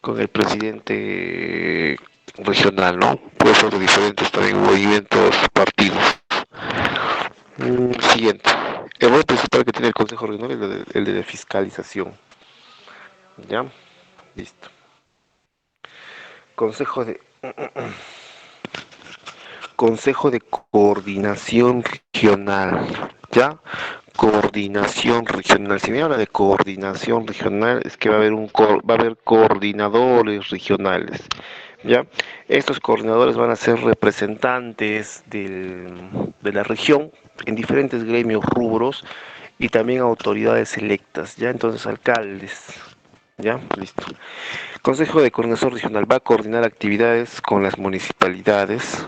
con el presidente regional, ¿no? Puede ser de diferentes también movimientos, partidos. Siguiente. El rol principal que tiene el Consejo Regional es el de la fiscalización. ¿Ya? Listo. Consejo de Consejo de Coordinación Regional. ¿Ya? Coordinación regional. Si me habla de coordinación regional, es que va a haber coordinadores regionales. ¿Ya? Estos coordinadores van a ser representantes de la región en diferentes gremios, rubros y también autoridades electas, ¿ya? Entonces, alcaldes, ¿ya? Listo. Consejo de Coordinación Regional va a coordinar actividades con las municipalidades,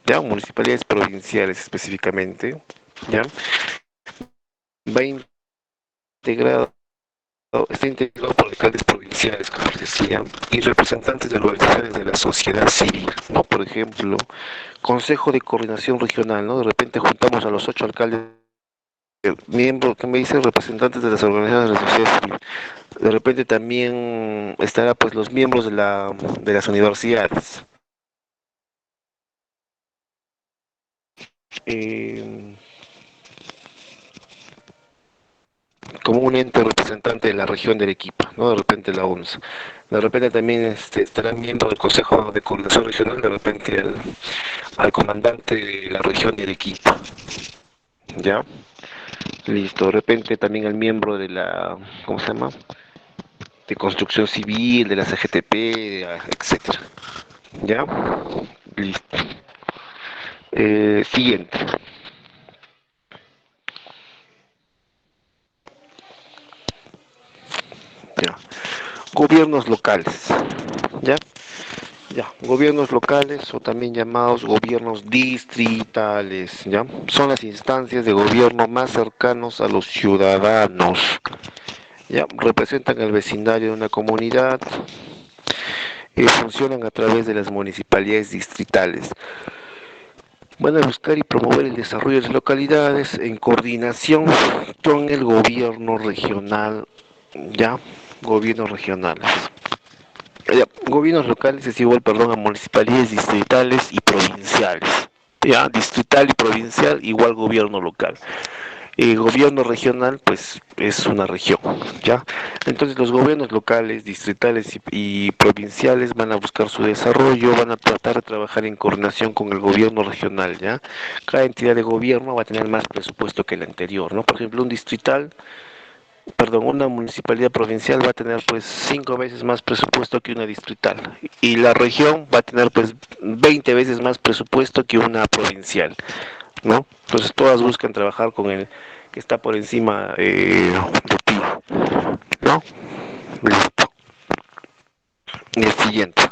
¿ya? Municipalidades provinciales específicamente, ¿ya? Va integrado Está integrado por alcaldes provinciales, como les decía, y representantes de organizaciones de la sociedad civil, ¿no? Por ejemplo, Consejo de Coordinación Regional, ¿no? De repente juntamos a los 8 alcaldes, miembros, que me dicen representantes de las organizaciones de la sociedad civil. De repente también estará pues los miembros de las universidades. Eh, como un ente representante de la región de Arequipa, ¿no? De repente la ONS. De repente también estarán miembros del Consejo de Coordinación Regional, de repente al comandante de la región de Arequipa, ¿ya? Listo, de repente también al miembro de la, ¿cómo se llama? De construcción civil, de la CGTP, etcétera, ¿ya? Listo. Siguiente, ¿ya? Gobiernos locales, ¿ya? Ya, gobiernos locales o también llamados gobiernos distritales, ¿ya? Son las instancias de gobierno más cercanos a los ciudadanos, ¿ya? Representan el vecindario de una comunidad y funcionan a través de las municipalidades distritales. Van a buscar y promover el desarrollo de las localidades en coordinación con el gobierno regional, ¿ya? Gobiernos regionales. Ya, gobiernos locales es igual, perdón, a municipalidades distritales y provinciales. Ya, distrital y provincial igual gobierno local. Gobierno regional, pues es una región, ¿ya? Entonces los gobiernos locales, distritales y provinciales van a buscar su desarrollo, van a tratar de trabajar en coordinación con el gobierno regional, ¿ya? Cada entidad de gobierno va a tener más presupuesto que el anterior, ¿no? Por ejemplo, una municipalidad provincial va a tener pues 5 veces más presupuesto que una distrital y la región va a tener pues 20 veces más presupuesto que una provincial, ¿no? Entonces todas buscan trabajar con el que está por encima de ti, ¿no? Listo. Y el siguiente.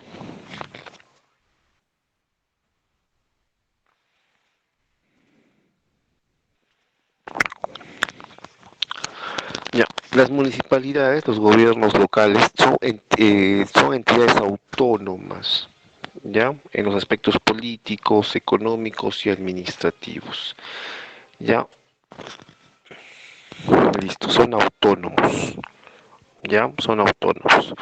Ya, las municipalidades, los gobiernos locales son entidades autónomas, ¿ya? En los aspectos políticos, económicos y administrativos, ¿ya? Listo, son autónomos, ¿ya? Son autónomos.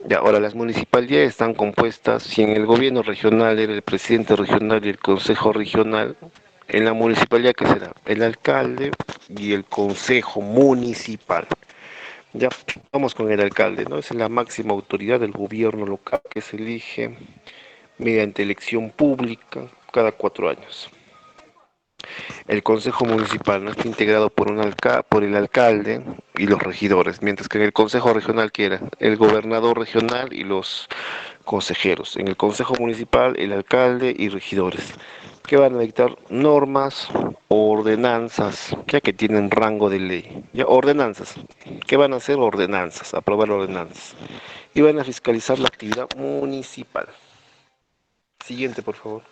Ya, ahora las municipalidades están compuestas, si en el gobierno regional era el presidente regional y el consejo regional, en la municipalidad que será el alcalde y el consejo municipal. Ya vamos con el alcalde, ¿no? Es la máxima autoridad del gobierno local que se elige mediante elección pública cada 4 años. El consejo municipal no está integrado por el alcalde y los regidores, mientras que en el consejo regional que era el gobernador regional y los consejeros. En el consejo municipal el alcalde y regidores, que van a dictar normas o ordenanzas, ya que tienen rango de ley. Ya, ordenanzas. ¿Qué van a hacer? Ordenanzas, aprobar ordenanzas. Y van a fiscalizar la actividad municipal. Siguiente, por favor.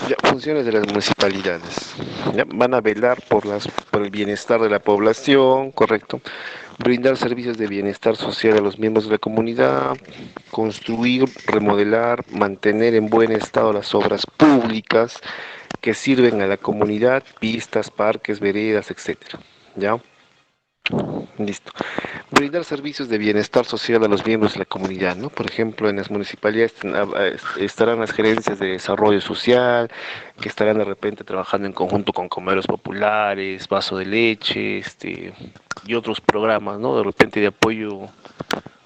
Ya, funciones de las municipalidades. Ya, van a velar por el bienestar de la población, correcto. Brindar servicios de bienestar social a los miembros de la comunidad, construir, remodelar, mantener en buen estado las obras públicas que sirven a la comunidad, pistas, parques, veredas, etcétera. ¿Ya? Listo. Brindar servicios de bienestar social a los miembros de la comunidad, ¿no? Por ejemplo, en las municipalidades estarán las gerencias de desarrollo social, que estarán de repente trabajando en conjunto con comercios populares, vaso de leche, y otros programas, ¿no? De repente de apoyo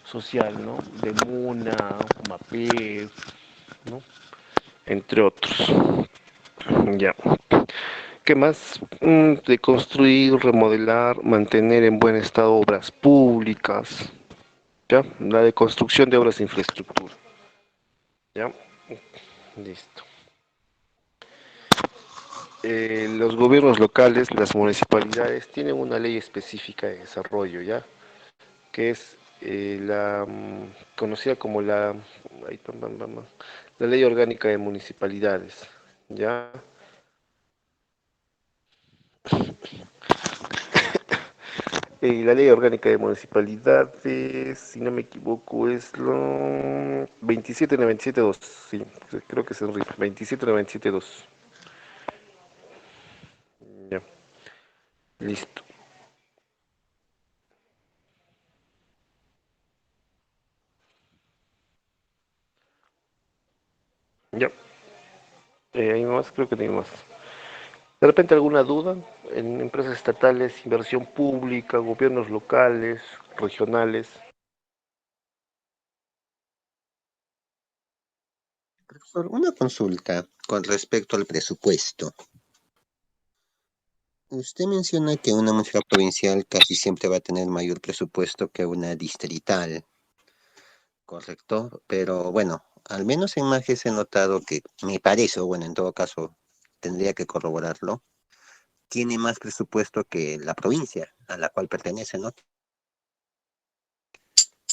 social, ¿no? De MUNA, MAPEF, ¿no? Entre otros. Ya. ¿Qué más? De construir, remodelar, mantener en buen estado obras públicas, ¿ya? La de construcción de obras de infraestructura, ¿ya? Listo. Los gobiernos locales, las municipalidades, tienen una ley específica de desarrollo, ¿ya? Que es conocida como la Ley Orgánica de Municipalidades, ¿ya? La Ley Orgánica de Municipalidades, si no me equivoco, es lo 2797.2, sí, creo que es el RIF, 2797.2. Ya, listo. Ya, hay más, creo que no hay más. ¿De repente alguna duda en empresas estatales, inversión pública, gobiernos locales, regionales? Profesor, una consulta con respecto al presupuesto. Usted menciona que una municipalidad provincial casi siempre va a tener mayor presupuesto que una distrital, ¿correcto? Pero bueno, al menos en Majes he notado que me parece, o bueno, en todo caso tendría que corroborarlo, tiene más presupuesto que la provincia a la cual pertenece, ¿no?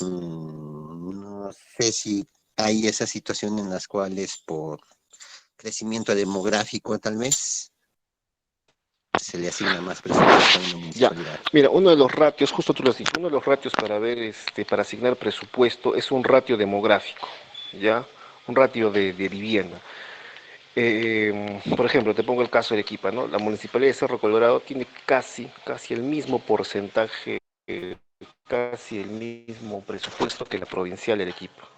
No sé si hay esa situación en las cuales por crecimiento demográfico tal vez se le asigna más presupuesto a una Ya, municipalidad. mira, uno de los ratios, justo tú lo has dicho, uno de los ratios para ver, para asignar presupuesto es un ratio demográfico, ¿ya? Un ratio de vivienda. Por ejemplo, te pongo el caso de Arequipa, ¿no? La Municipalidad de Cerro Colorado tiene casi el mismo porcentaje, casi el mismo presupuesto que la provincial de Arequipa.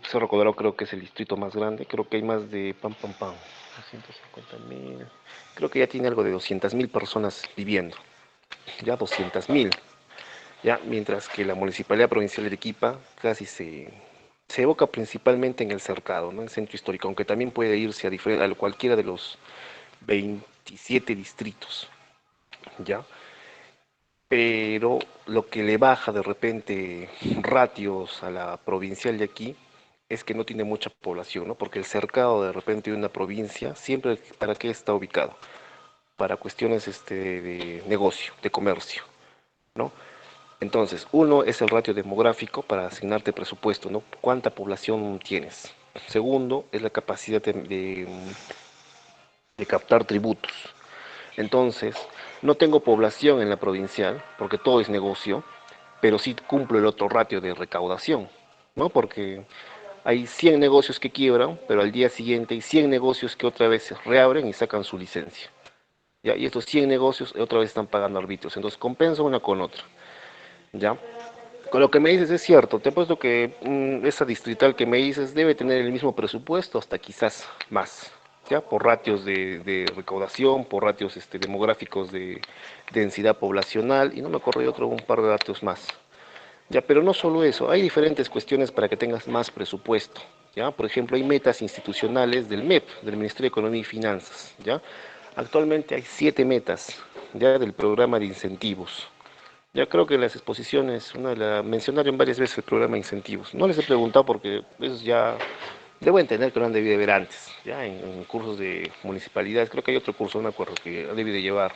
Cerro Colorado creo que es el distrito más grande, creo que hay más de 250.000, creo que ya tiene algo de 200.000 personas viviendo, ya 200.000, ya, mientras que la Municipalidad Provincial de Arequipa casi se evoca principalmente en el cercado, ¿no? En el centro histórico, aunque también puede irse a cualquiera de los 27 distritos, ¿ya? Pero lo que le baja de repente ratios a la provincial de aquí es que no tiene mucha población, ¿no? Porque el cercado de repente de una provincia, siempre, ¿para qué está ubicado? Para cuestiones de negocio, de comercio, ¿no? Entonces, uno es el ratio demográfico para asignarte presupuesto, ¿no? ¿Cuánta población tienes? Segundo, es la capacidad de captar tributos. Entonces, no tengo población en la provincial, porque todo es negocio, pero sí cumplo el otro ratio de recaudación, ¿no? Porque hay 100 negocios que quiebran, pero al día siguiente hay 100 negocios que otra vez se reabren y sacan su licencia. ¿Ya? Y estos 100 negocios otra vez están pagando arbitrios, entonces compensa una con otra. ¿Ya? Con lo que me dices es cierto, te he puesto que esa distrital que me dices debe tener el mismo presupuesto, hasta quizás más, ¿ya? Por ratios de recaudación, por ratios demográficos de densidad poblacional, y no me acuerdo de un par de datos más. Ya, pero no solo eso, hay diferentes cuestiones para que tengas más presupuesto, ¿ya? Por ejemplo, hay metas institucionales del MEP, del Ministerio de Economía y Finanzas, ¿ya? Actualmente hay 7 metas, ya, del programa de incentivos. Ya creo que en las exposiciones, mencionaron varias veces el programa de incentivos. No les he preguntado porque eso ya debo entender que lo han debido de ver antes, ya en cursos de municipalidades. Creo que hay otro curso, no me acuerdo, que ha debido de llevar.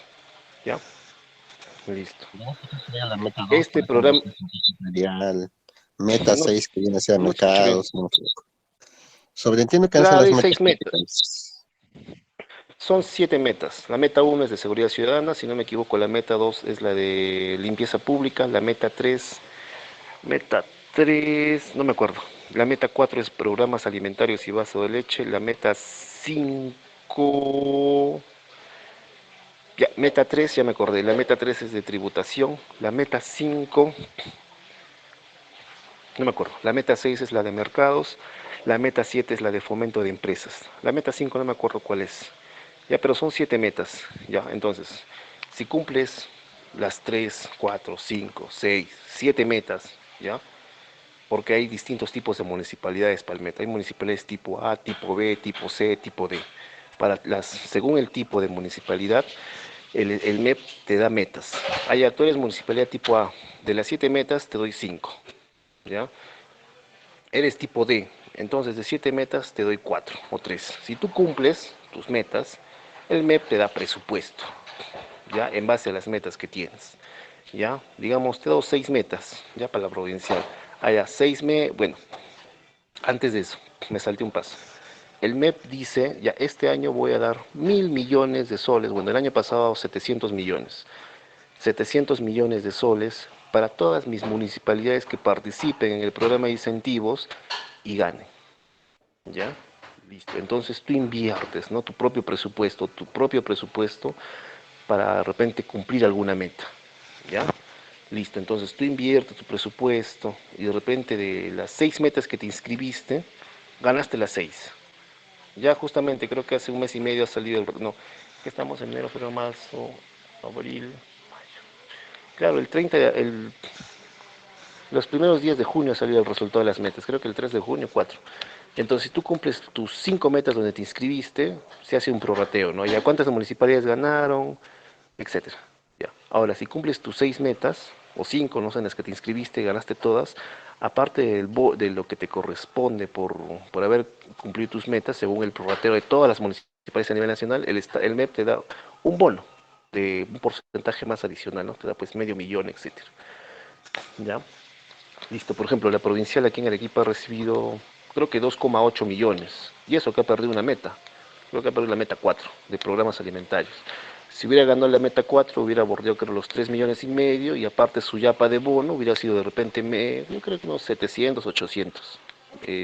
Ya, listo. Sería la meta 2, por Este ejemplo, programa, sectorial, meta no, 6 que viene a ser no escucho bien. mercados, no me equivoco. Sobreentiendo que han sido Claro, las hay metas 6 metas. críticas. Son 7 metas. La meta uno es de seguridad ciudadana, si no me equivoco, la meta 2 es la de limpieza pública, la meta 3, no me acuerdo. La meta 4 es programas alimentarios y vaso de leche, la meta 5, ya, meta 3 ya me acordé, la meta 3 es de tributación, la meta 5 no me acuerdo, la meta 6 es la de mercados, la meta 7 es la de fomento de empresas, la meta 5 no me acuerdo cuál es. Ya, pero son 7 metas. Ya, entonces, si cumples las 3, 4, 5, 6, 7 metas, ¿ya? Porque hay distintos tipos de municipalidades, Palmeta. Hay municipalidades tipo A, tipo B, tipo C, tipo D. Según el tipo de municipalidad, el MEP te da metas. Allá, tú eres municipalidad tipo A. De las 7 metas te doy 5, ¿ya? Eres tipo D, entonces de 7 metas te doy 4 o 3. Si tú cumples tus metas, el MEP te da presupuesto, ya en base a las metas que tienes. Ya, digamos, te doy 6 metas, ya para la provincial. Allá, 6 bueno, antes de eso, me salté un paso. El MEP dice, ya este año voy a dar 1.000 millones de soles, bueno, el año pasado 700 millones. 700 millones de soles para todas mis municipalidades que participen en el programa de incentivos y ganen. ¿Ya? Listo. Entonces tú inviertes, ¿no? Tu propio presupuesto para de repente cumplir alguna meta. ¿Ya? Listo. Entonces tú inviertes tu presupuesto y de repente de las 6 metas que te inscribiste, ganaste las 6. Ya justamente creo que hace un mes y medio ha salido no, que estamos en enero, febrero, marzo, abril. Claro, los primeros días de junio ha salido el resultado de las metas, creo que el 3 de junio, 4. Entonces, si tú cumples tus 5 metas donde te inscribiste, se hace un prorrateo, ¿no? Ya cuántas municipalidades ganaron, etcétera. Ya. Ahora, si cumples tus 6 metas, o 5, no sé, en las que te inscribiste y ganaste todas, aparte de lo que te corresponde por haber cumplido tus metas, según el prorrateo de todas las municipalidades a nivel nacional, el MEP te da un bono de un porcentaje más adicional, ¿no? Te da pues medio millón, etcétera. ¿Ya? Listo, por ejemplo, la provincial aquí en Arequipa ha recibido creo que 2,8 millones. Y eso que ha perdido una meta. Creo que ha perdido la meta 4 de programas alimentarios. Si hubiera ganado la meta 4 hubiera bordeado creo los 3 millones y medio y aparte su yapa de bono hubiera sido de repente, yo creo que unos 700, 800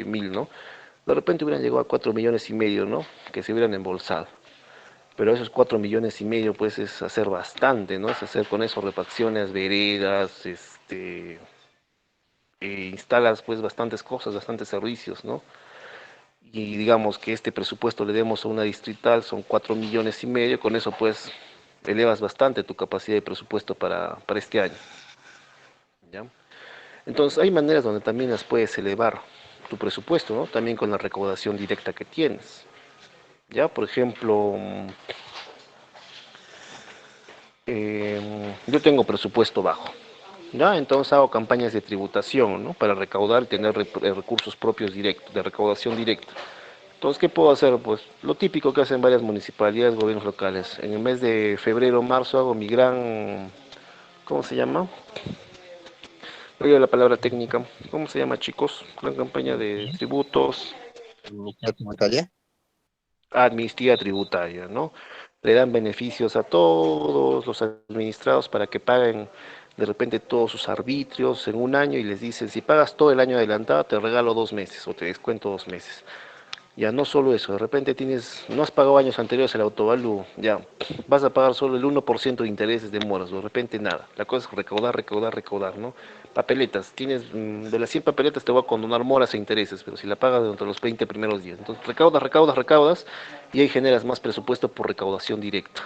mil, ¿no? De repente hubieran llegado a 4 millones y medio, ¿no? Que se hubieran embolsado. Pero esos 4 millones y medio pues es hacer bastante, ¿no? Es hacer con eso refacciones, veredas, instalas pues bastantes cosas, bastantes servicios, ¿no? Y digamos que este presupuesto le demos a una distrital, son 4 millones y medio, con eso pues elevas bastante tu capacidad de presupuesto para este año, ¿ya? Entonces hay maneras donde también las puedes elevar tu presupuesto, ¿no? También con la recaudación directa que tienes, ¿ya? Por ejemplo, yo tengo presupuesto bajo, ¿ya? Entonces hago campañas de tributación, ¿no? Para recaudar y tener recursos propios directos, de recaudación directa. Entonces, ¿qué puedo hacer? Pues lo típico que hacen varias municipalidades, gobiernos locales. En el mes de febrero, marzo hago mi gran, ¿cómo se llama? Oiga la palabra técnica. ¿Cómo se llama, chicos? Gran campaña de tributos, ¿Iniciar tributaria? amnistía tributaria, ¿no? Le dan beneficios a todos los administrados para que paguen de repente todos sus arbitrios en un año y les dicen, si pagas todo el año adelantado, te regalo 2 meses o te descuento 2 meses. Ya no solo eso, de repente no has pagado años anteriores el autovalú, ya vas a pagar solo el 1% de intereses de moras, de repente nada. La cosa es recaudar, recaudar, recaudar, ¿no? Papeletas, de las 100 papeletas te voy a condonar moras e intereses, pero si la pagas durante los 20 primeros días. Entonces recaudas, recaudas, recaudas y ahí generas más presupuesto por recaudación directa,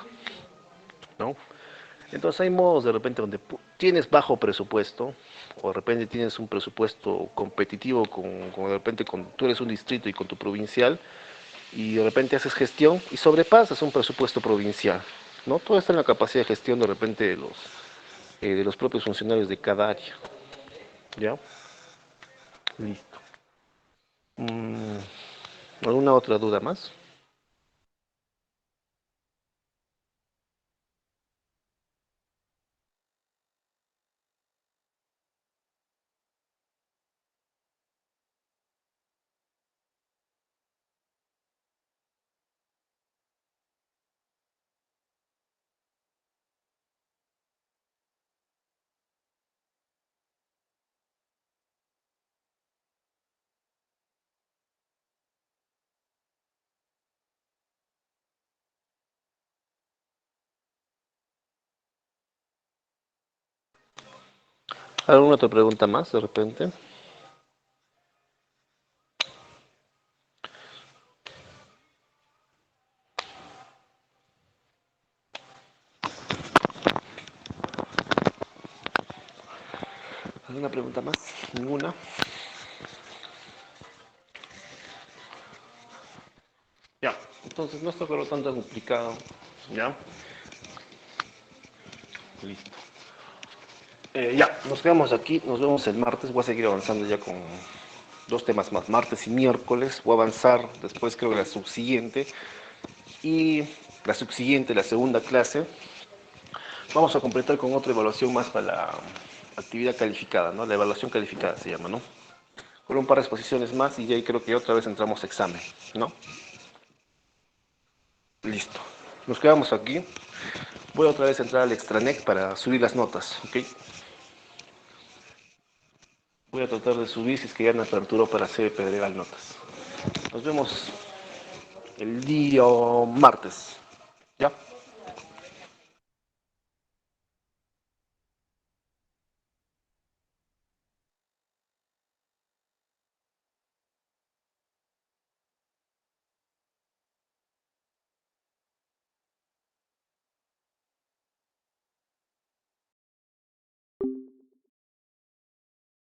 ¿no? Entonces hay modos de repente donde tienes bajo presupuesto o de repente tienes un presupuesto competitivo de repente tú eres un distrito y con tu provincial y de repente haces gestión y sobrepasas un presupuesto provincial, ¿no? Todo está en la capacidad de gestión de repente de los propios funcionarios de cada área, ¿ya? Listo. Mm, ¿Alguna otra duda más? ¿Alguna otra pregunta más de repente? ¿Alguna pregunta más? ¿Ninguna? Ya, entonces no está claro tanto complicado. ¿Ya? Listo. Ya, nos quedamos aquí, nos vemos el martes, voy a seguir avanzando ya con dos temas más, martes y miércoles, voy a avanzar después creo que la subsiguiente y la subsiguiente, la segunda clase, vamos a completar con otra evaluación más para la actividad calificada, ¿no? La evaluación calificada se llama, ¿no? Con un par de exposiciones más y ya ahí creo que otra vez entramos a examen, ¿no? Listo. Nos quedamos aquí. Voy otra vez a entrar al extranet para subir las notas, ¿ok? Voy a tratar de subir si es que ya me aperturó para hacer Pedregal notas. Nos vemos el día martes. ¿Ya?